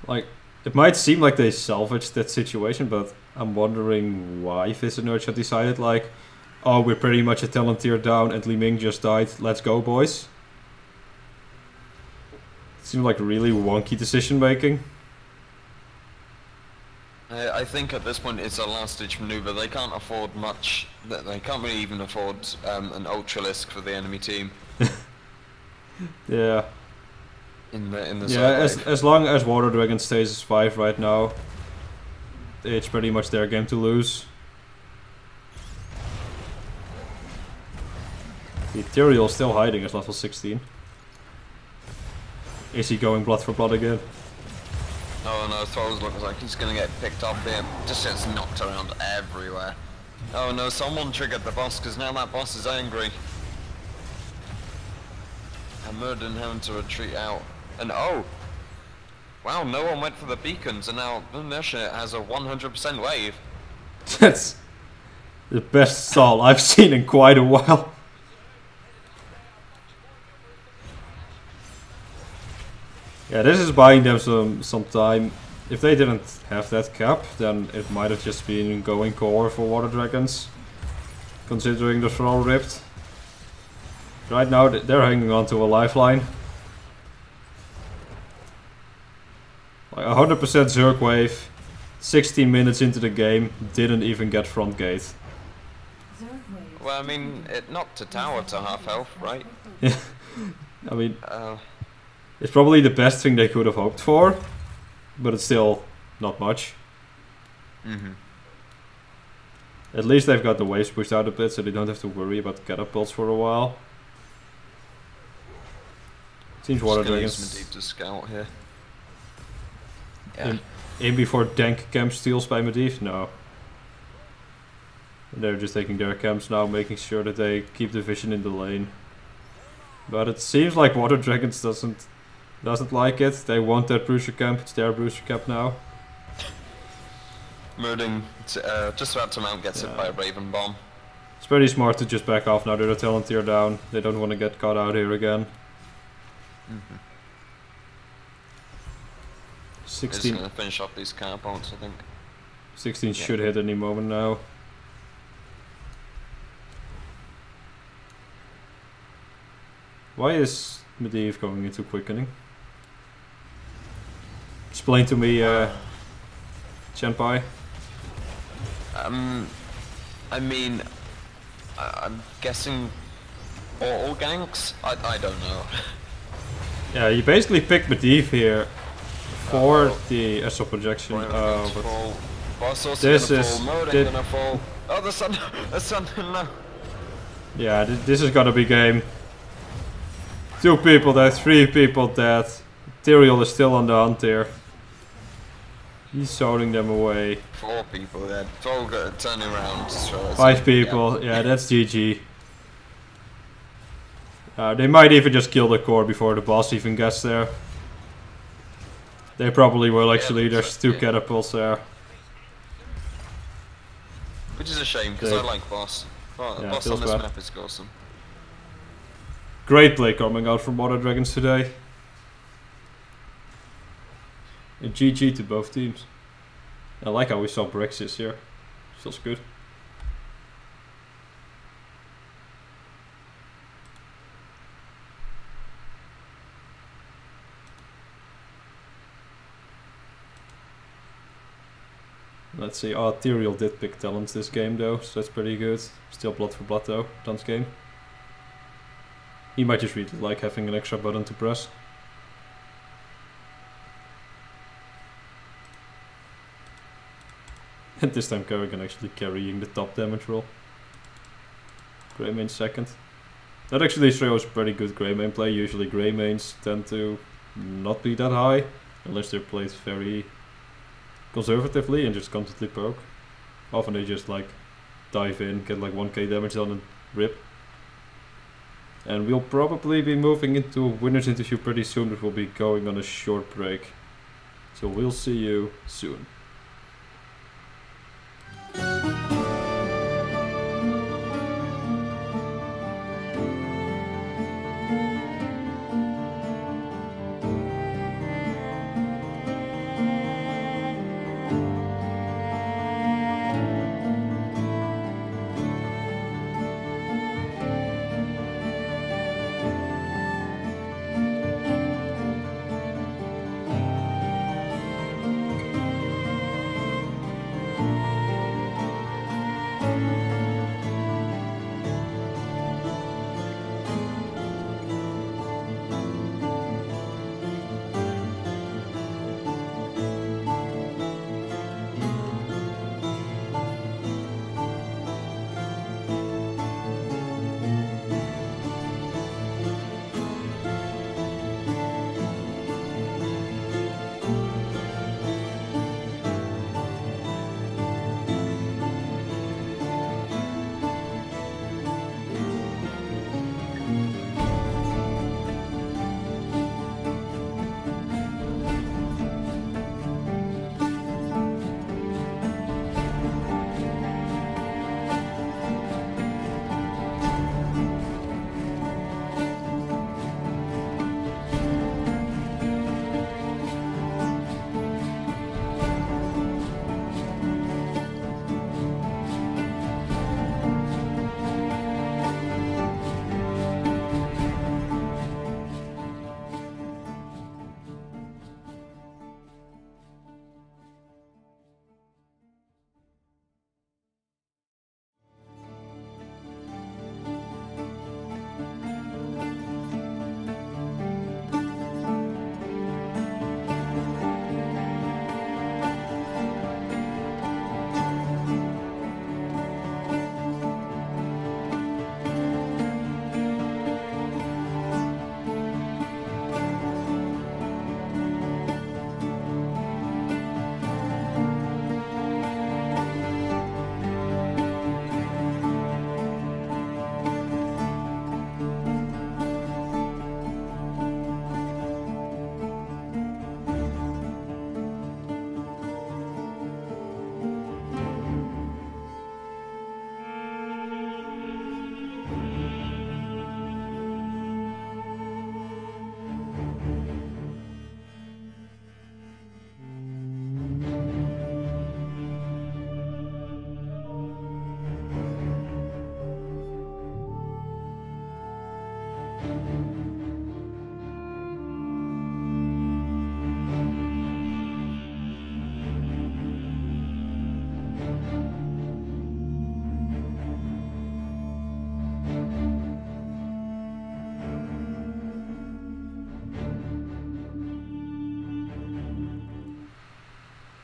Speaker 1: Like, it might seem like they salvaged that situation, but I'm wondering why Vis Inertia decided like, oh, we're pretty much a talent tier down and Li Ming just died, let's go boys. It seemed like really wonky decision making.
Speaker 2: I think at this point it's a last ditch maneuver. They can't afford much. They can't really even afford an Ultralisk for the enemy team.
Speaker 1: Yeah.
Speaker 2: In the
Speaker 1: yeah, as long as Water Dragon stays as 5 right now, it's pretty much their game to lose. The Ethereal is still hiding as level 16. Is he going blood for blood again?
Speaker 2: Oh no, Thrall's looks like he's gonna get picked up here. Just gets knocked around everywhere. Oh no, someone triggered the boss because now that boss is angry. And Murden having to retreat out. And oh! Wow, no one went for the beacons and now Inertia has a 100% wave.
Speaker 1: That's the best stall I've seen in quite a while. Yeah, this is buying them some time. If they didn't have that cap, then it might have just been going core for Water Dragons, considering the Thrall ripped. Right now they're hanging on to a lifeline. Like 100% Zerg wave, 16 minutes into the game, didn't even get front gate.
Speaker 2: Well, I mean, it knocked a tower to half health, right?
Speaker 1: Yeah, I mean... it's probably the best thing they could have hoped for, but it's still not much. At least they've got the waves pushed out a bit, so they don't have to worry about catapults for a while. Seems Water Dragons
Speaker 2: Medivh to scout here.
Speaker 1: Yeah. Aim before dank camp steals by Medivh? No. They're just taking their camps now, making sure that they keep the vision in the lane. But it seems like Water Dragons doesn't like it. They want their Bruiser camp. It's their Bruiser camp now.
Speaker 2: Murding just about to mount, gets hit by a Raven Bomb.
Speaker 1: It's pretty smart to just back off now. They're a talent tier down. They don't want to get caught out here again. 16.
Speaker 2: Just gonna finish off these catapults, I think.
Speaker 1: 16 should hit any moment now. Why is Medivh going into quickening? Explain to me, Senpai.
Speaker 2: I mean, I'm guessing all ganks? I don't know.
Speaker 1: Yeah, you basically pick Medivh here for the Astral Projection. This is...
Speaker 2: gonna fall. Oh, the sun! The sun, no!
Speaker 1: Yeah, this is gonna be game. 2 people dead, 3 people dead. Tyrael is still on the hunt here. He's shouting them away.
Speaker 2: 4 people, yeah. 12 turning around. So
Speaker 1: 5 people, yeah, that's GG. They might even just kill the core before the boss even gets there. They probably will actually, there's 2 catapults there.
Speaker 2: Which is a shame, because I like boss. Oh, boss on this map is awesome.
Speaker 1: Great play coming out from Water Dragons today. And GG to both teams. I like how we saw Brexit here. Feels good. Let's see, Tyrael did pick talents this game though, so that's pretty good. Still blood for blood though, Dan's game. He might just really like having an extra button to press. And this time Kerrigan actually carrying the top damage roll. Greymane second. That actually shows pretty good Greymane play. Usually Greymanes tend to not be that high, unless they're played very conservatively and just constantly poke. Often they just like dive in, get like 1k damage on and rip. And we'll probably be moving into a winner's interview pretty soon, but we'll be going on a short break. So we'll see you soon.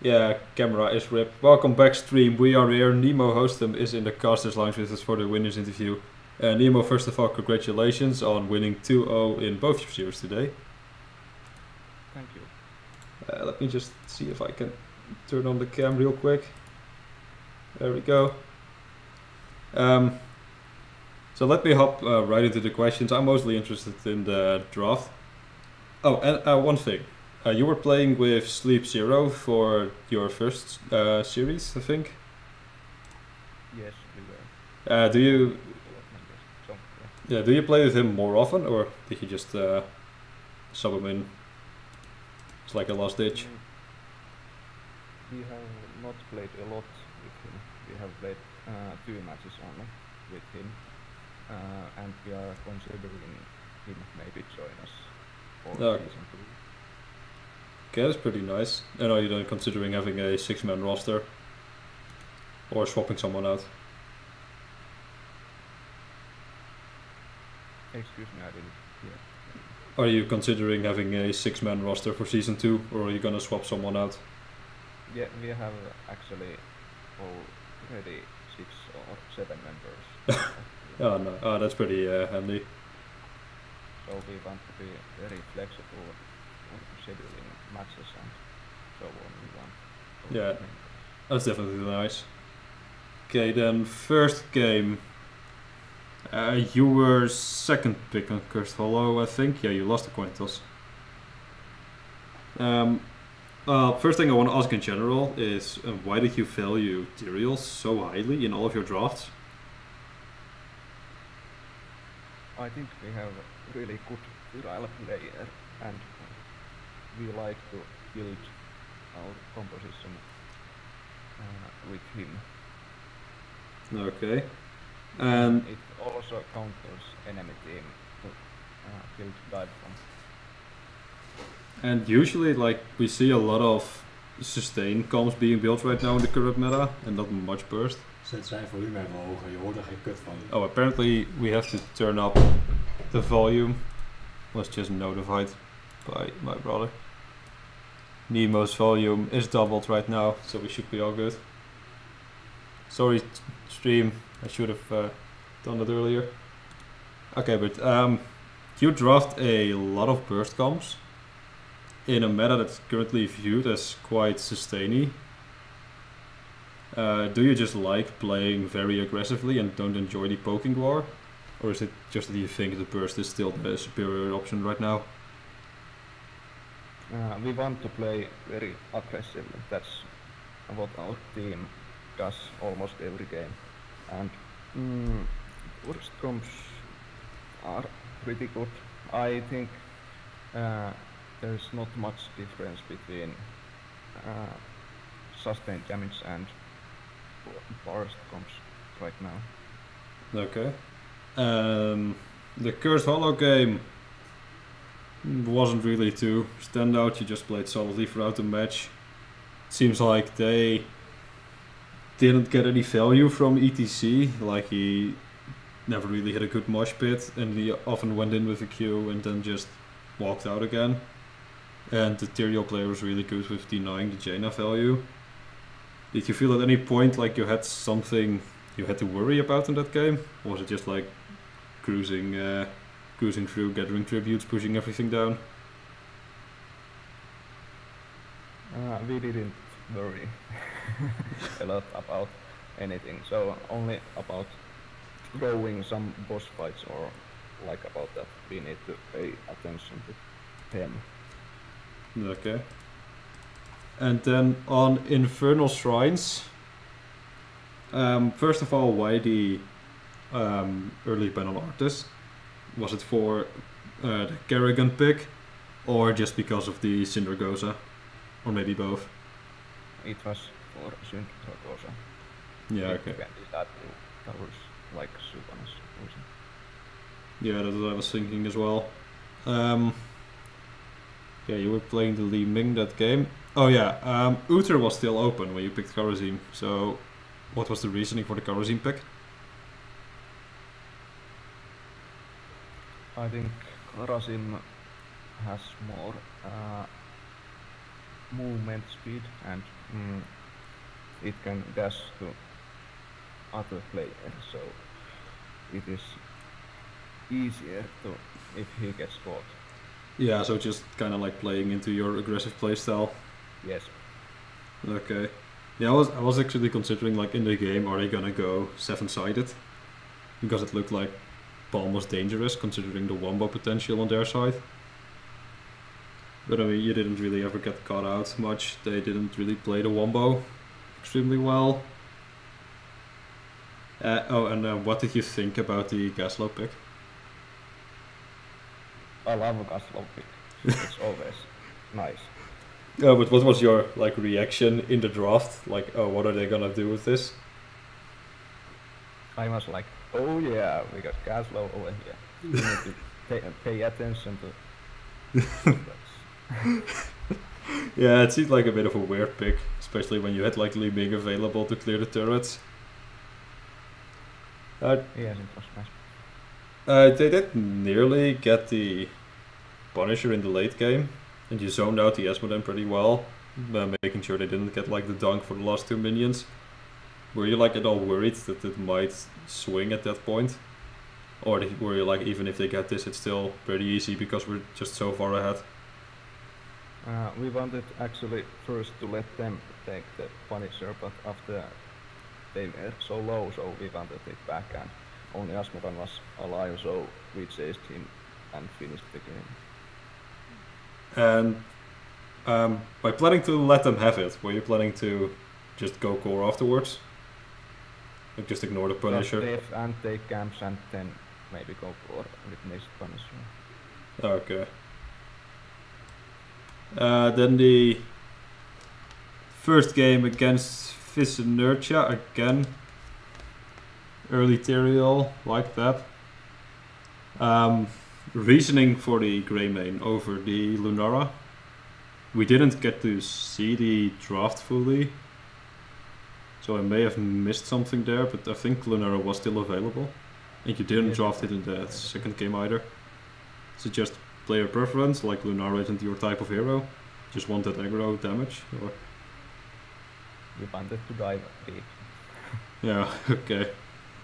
Speaker 1: Yeah, camera is ripped. Welcome back stream, we are here. Nemo Hostem is in the casters lounge with us for the winners interview. Nemo, first of all, congratulations on winning 2-0 in both your series today.
Speaker 4: thank you.
Speaker 1: Let me just see if I can turn on the cam real quick. There we go. So let me hop right into the questions. I'm mostly interested in the draft. Oh, and one thing. You were playing with Sleep Zero for your first series, I think.
Speaker 4: Yes, we were.
Speaker 1: Do you
Speaker 4: So, yeah.
Speaker 1: do you play with him more often, or did you just sub him in? It's like a last ditch.
Speaker 4: We have not played a lot with him. We have played 2 matches only with him, and we are considering him maybe join us for
Speaker 1: Okay.
Speaker 4: season 2.
Speaker 1: Okay, that's pretty nice. And are you then considering having a 6-man roster? Or swapping someone out?
Speaker 4: Excuse me, I didn't hear.
Speaker 1: Are you considering having a 6-man roster for season 2, or are you gonna swap someone out?
Speaker 4: Yeah, we have actually already 6 or 7 members.
Speaker 1: Oh no, oh, that's pretty handy.
Speaker 4: So we want to be very flexible on scheduling matches and so on. We want
Speaker 1: Yeah. That's definitely nice. Okay, then first game. You were second pick on Cursed Hollow, I think. Yeah, you lost the coin toss. First thing I want to ask in general is why did you value Tyrael so highly in all of your drafts?
Speaker 4: I think we have a really good Tyrael player and we like to build our composition with him.
Speaker 1: Okay. And
Speaker 4: it also counters enemy team to build dive from.
Speaker 1: And usually, like, we see a lot of sustain comms being built right now in the current meta, and not much burst.
Speaker 5: Zet zijn volume even hoger, je hoort er geen kut van.
Speaker 1: Oh, apparently we have to turn up the volume. Was just notified by my brother. Nemo's volume is doubled right now, so we should be all good. Sorry, stream. I should have done that earlier. Okay, but you draft a lot of burst comms in a meta that's currently viewed as quite sustainy. Do you just like playing very aggressively and don't enjoy the poking war? Or is it just that you think the burst is still the superior option right now?
Speaker 4: We want to play very aggressively. That's what our team does almost every game. And burst comms are pretty good. I think there's not much difference between sustained damage and burst comms right now.
Speaker 1: Okay. The Cursed Hollow game wasn't really too stand out. You just played solidly throughout the match. Seems like they didn't get any value from ETC. Like, he never really hit a good mosh pit, and he often went in with a Q and then just walked out again. And the Tyrael player was really good with denying the Jaina value. Did you feel at any point like you had something you had to worry about in that game? Or was it just like cruising through, gathering tributes, pushing everything down?
Speaker 4: We didn't worry a lot about anything, so only about throwing some boss fights or like about that we need to pay attention to him.
Speaker 1: Okay. And then on Infernal Shrines, first of all, why the early ban on Artis? Was it for the Kerrigan pick, or just because of the Syndragosa? Or maybe both?
Speaker 4: It was for Syndragosa.
Speaker 1: Yeah, okay.
Speaker 4: That was like Supanas.
Speaker 1: Yeah, that's what I was thinking as well. Yeah, you were playing the Li Ming that game. Oh yeah, Uther was still open when you picked Kharazim, so what was the reasoning for the Kharazim pick?
Speaker 4: I think Kharazim has more movement speed and it can dash to other players, so it is easier to if he gets caught.
Speaker 1: Yeah, so just kind of like playing into your aggressive playstyle.
Speaker 4: Yes.
Speaker 1: Okay. Yeah, I was actually considering like in the game, are they gonna go 7-sided? Because it looked like Palm was dangerous considering the wombo potential on their side. But I mean, you didn't really ever get caught out much. They didn't really play the wombo extremely well. What did you think about the Gaslow pick?
Speaker 4: I love a Gaslow pick. It's always nice.
Speaker 1: But what was your like reaction in the draft? Like, oh, what are they gonna do with this?
Speaker 4: I was like, oh yeah, we got Gaslow over here. We need to pay attention to.
Speaker 1: Yeah, it seemed like a bit of a weird pick, especially when you had like Li Ming available to clear the turrets.
Speaker 4: Yes, it was nice.
Speaker 1: They did nearly get the Punisher in the late game, and you zoned out the Esmoden pretty well, making sure they didn't get like the dunk for the last 2 minions. Were you like at all worried that it might swing at that point? Or were you like, even if they get this, it's still pretty easy because we're just so far ahead?
Speaker 4: We wanted actually first to let them take the Punisher, but after they were so low, so we wanted it back, and only Asmodan was alive, so we chased him and finished the game.
Speaker 1: And by planning to let them have it, were you planning to just go core afterwards? Like just ignore the Punisher?
Speaker 4: Def and take camps and then maybe go core with next Punisher.
Speaker 1: Okay. Then the first game against Inertiae again. Early Teriel, like that. Reasoning for the Greymane over the Lunara. We didn't get to see the draft fully, so I may have missed something there, but I think Lunara was still available. And you didn't draft it in the second game either. Is it just player preference, like Lunara isn't your type of hero? Just wanted aggro damage? Or?
Speaker 4: We wanted to dive deep.
Speaker 1: Yeah, okay.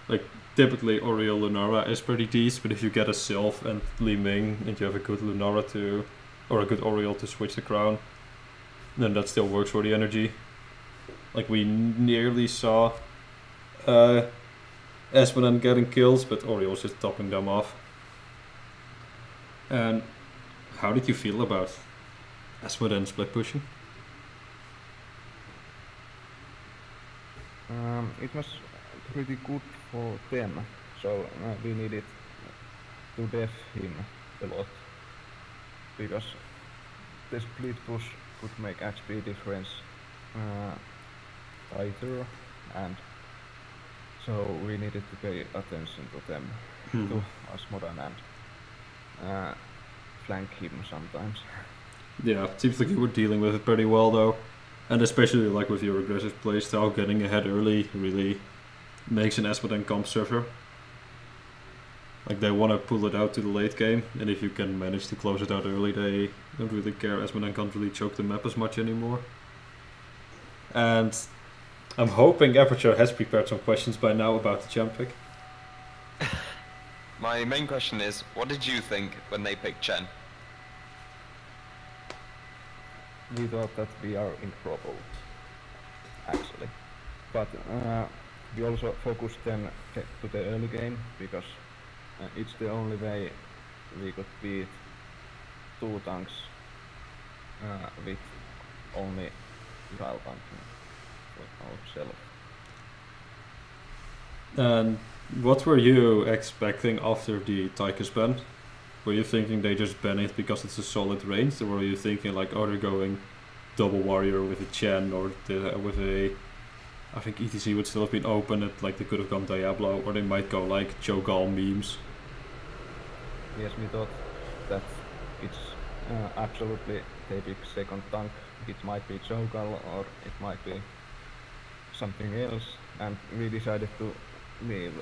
Speaker 1: Like, typically Oriel Lunara is pretty decent, but if you get a Sylph and Li Ming and you have a good Lunara to, or a good Oriel to switch the crown, then that still works for the energy. Like, we nearly saw Esmoden getting kills, but Oriel's just topping them off. And how did you feel about Esmoden split pushing?
Speaker 4: It was pretty good for them, so we needed to def him a lot, because the split push could make XP difference either, and so we needed to pay attention to them, to Asmodan, and flank him sometimes.
Speaker 1: Yeah, it seems like you were dealing with it pretty well though. And especially like with your aggressive playstyle, getting ahead early really makes an Esmoden comp surfer. Like they want to pull it out to the late game, and if you can manage to close it out early, they don't really care. Esmoden can't really choke the map as much anymore. And I'm hoping Aperture has prepared some questions by now about the champ pick.
Speaker 2: My main question is, what did you think when they picked Chen?
Speaker 4: We thought that we are in trouble, actually. But we also focused then to the early game, because it's the only way we could beat 2 tanks with only Viral tanking for ourselves.
Speaker 1: And what were you expecting after the Tychus ban? Were you thinking they just ban it because it's a solid range, or were you thinking like, oh, they're going double warrior with a Chen, or with a, I think ETC would still have been open, like they could have gone Diablo, or they might go like Cho'Gall memes?
Speaker 4: Yes, we thought that it's absolutely they pick second tank. It might be Cho'Gall or it might be something else, and we decided to leave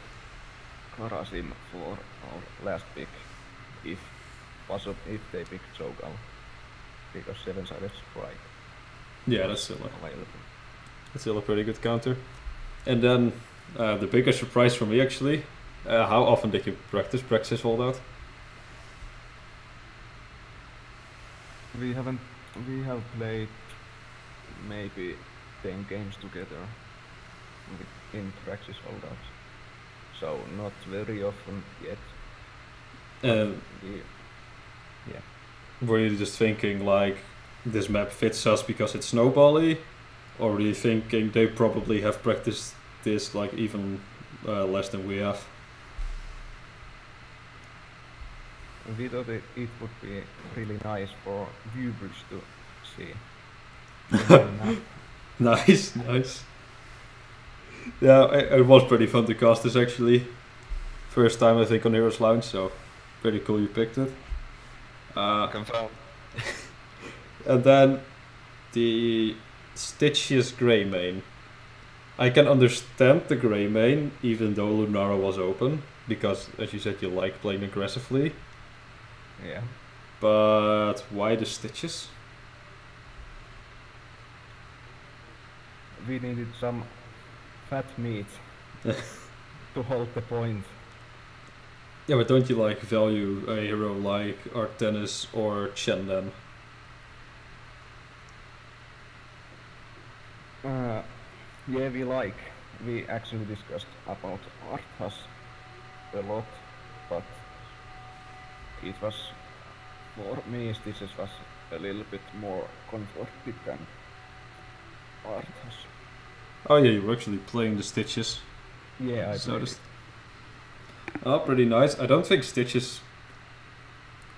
Speaker 4: Karasim for our last pick, if possible, if they pick Cho'Gall, because 7-sided strike.
Speaker 1: Yeah, that's still
Speaker 4: available.
Speaker 1: That's still a pretty good counter. And then the biggest surprise for me actually, how often did you practice Praxis holdout?
Speaker 4: We haven't. We have played maybe 10 games together in Praxis holdouts. So not very often yet.
Speaker 1: And
Speaker 4: Yeah.
Speaker 1: were you just thinking like this map fits us because it's snowbally, or were you thinking they probably have practiced this like even less than we have?
Speaker 4: We thought it would be really nice for viewers to see. the map.
Speaker 1: Nice, nice. Yeah, it was pretty fun to cast this actually. First time I think on Heroes Lounge, so pretty cool you picked it.
Speaker 2: Confirmed.
Speaker 1: And then the Stitchiest Grey main. I can understand the Grey main, even though Lunara was open, because as you said you like playing aggressively.
Speaker 4: Yeah.
Speaker 1: But why the Stitches?
Speaker 4: We needed some fat meat to hold the point.
Speaker 1: Yeah, but don't you like value a hero like Artenis or Chen then?
Speaker 4: Yeah, we actually discussed about Arthas a lot, but it was, for me, Stitches was a little bit more comforted than Arthas.
Speaker 1: Oh yeah, you were actually playing the Stitches.
Speaker 4: Yeah, I
Speaker 1: So
Speaker 4: played
Speaker 1: this-
Speaker 4: it.
Speaker 1: Oh, pretty nice. I don't think Stitches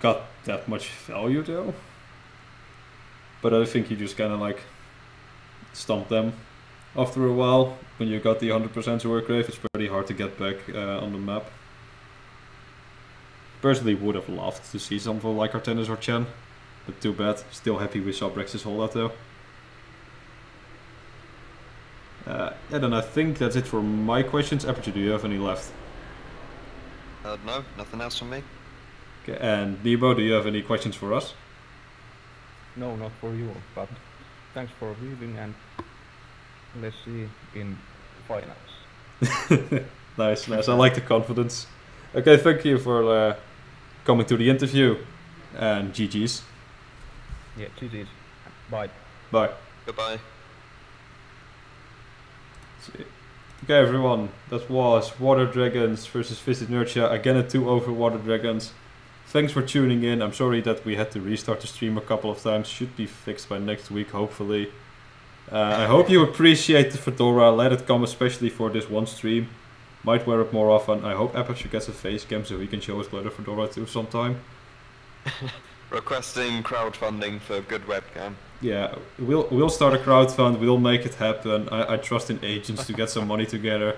Speaker 1: got that much value though. But I think you just kind of like stomp them after a while. When you got the 100% Wargrave, it's pretty hard to get back on the map. Personally would have loved to see something like Artenis or Chen, but too bad. Still happy with Sabrex's holdout though. And then I think that's it for my questions. Aperture, do you have any left?
Speaker 2: No, nothing else from me.
Speaker 1: Okay, and Nebo, do you have any questions for us?
Speaker 4: No, not for you, but thanks for viewing and let's see in finals.
Speaker 1: Nice, nice. I like the confidence. Okay, thank you for coming to the interview, and GG's.
Speaker 4: Yeah, GG's. Bye.
Speaker 1: Bye.
Speaker 2: Goodbye.
Speaker 1: Okay, everyone, that was Water Dragons versus Visit Inertia. Again, a 2-0 for Water Dragons. Thanks for tuning in. I'm sorry that we had to restart the stream a couple of times. Should be fixed by next week, hopefully. I hope you appreciate the fedora. Let it come, especially for this one stream. Might wear it more often. I hope Aperture gets a face cam so he can show his glitter fedora too sometime.
Speaker 2: Requesting crowdfunding for good webcam.
Speaker 1: Yeah, we'll start a crowdfund. We'll make it happen. I trust in agents to get some money together.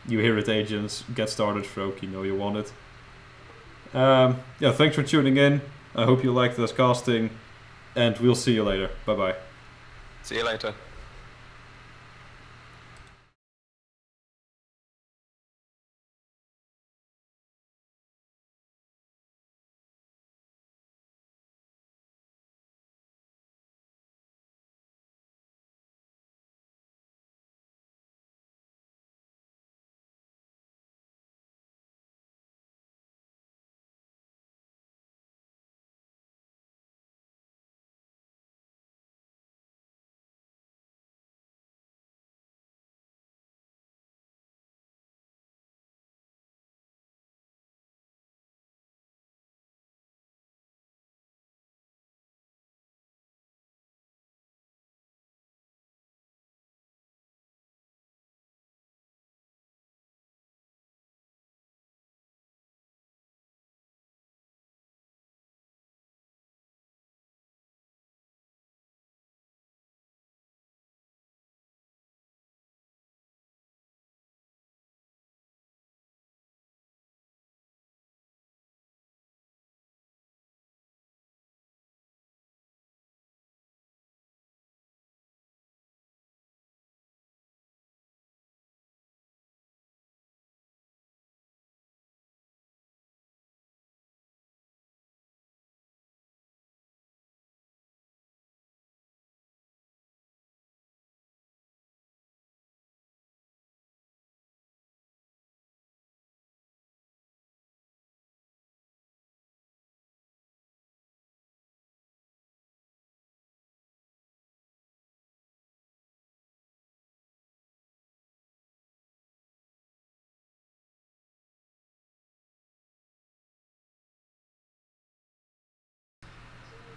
Speaker 1: You hear it, agents. Get started, Froke. You know you want it. Yeah, thanks for tuning in. I hope you liked us casting, and we'll see you later. Bye bye.
Speaker 2: See you later.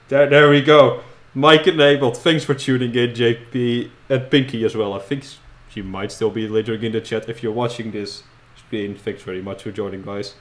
Speaker 1: There we go. Mic enabled. Thanks for tuning in, JP and Pinky as well. I think she might still be later in the chat if you're watching this stream. Thanks very much for joining, guys.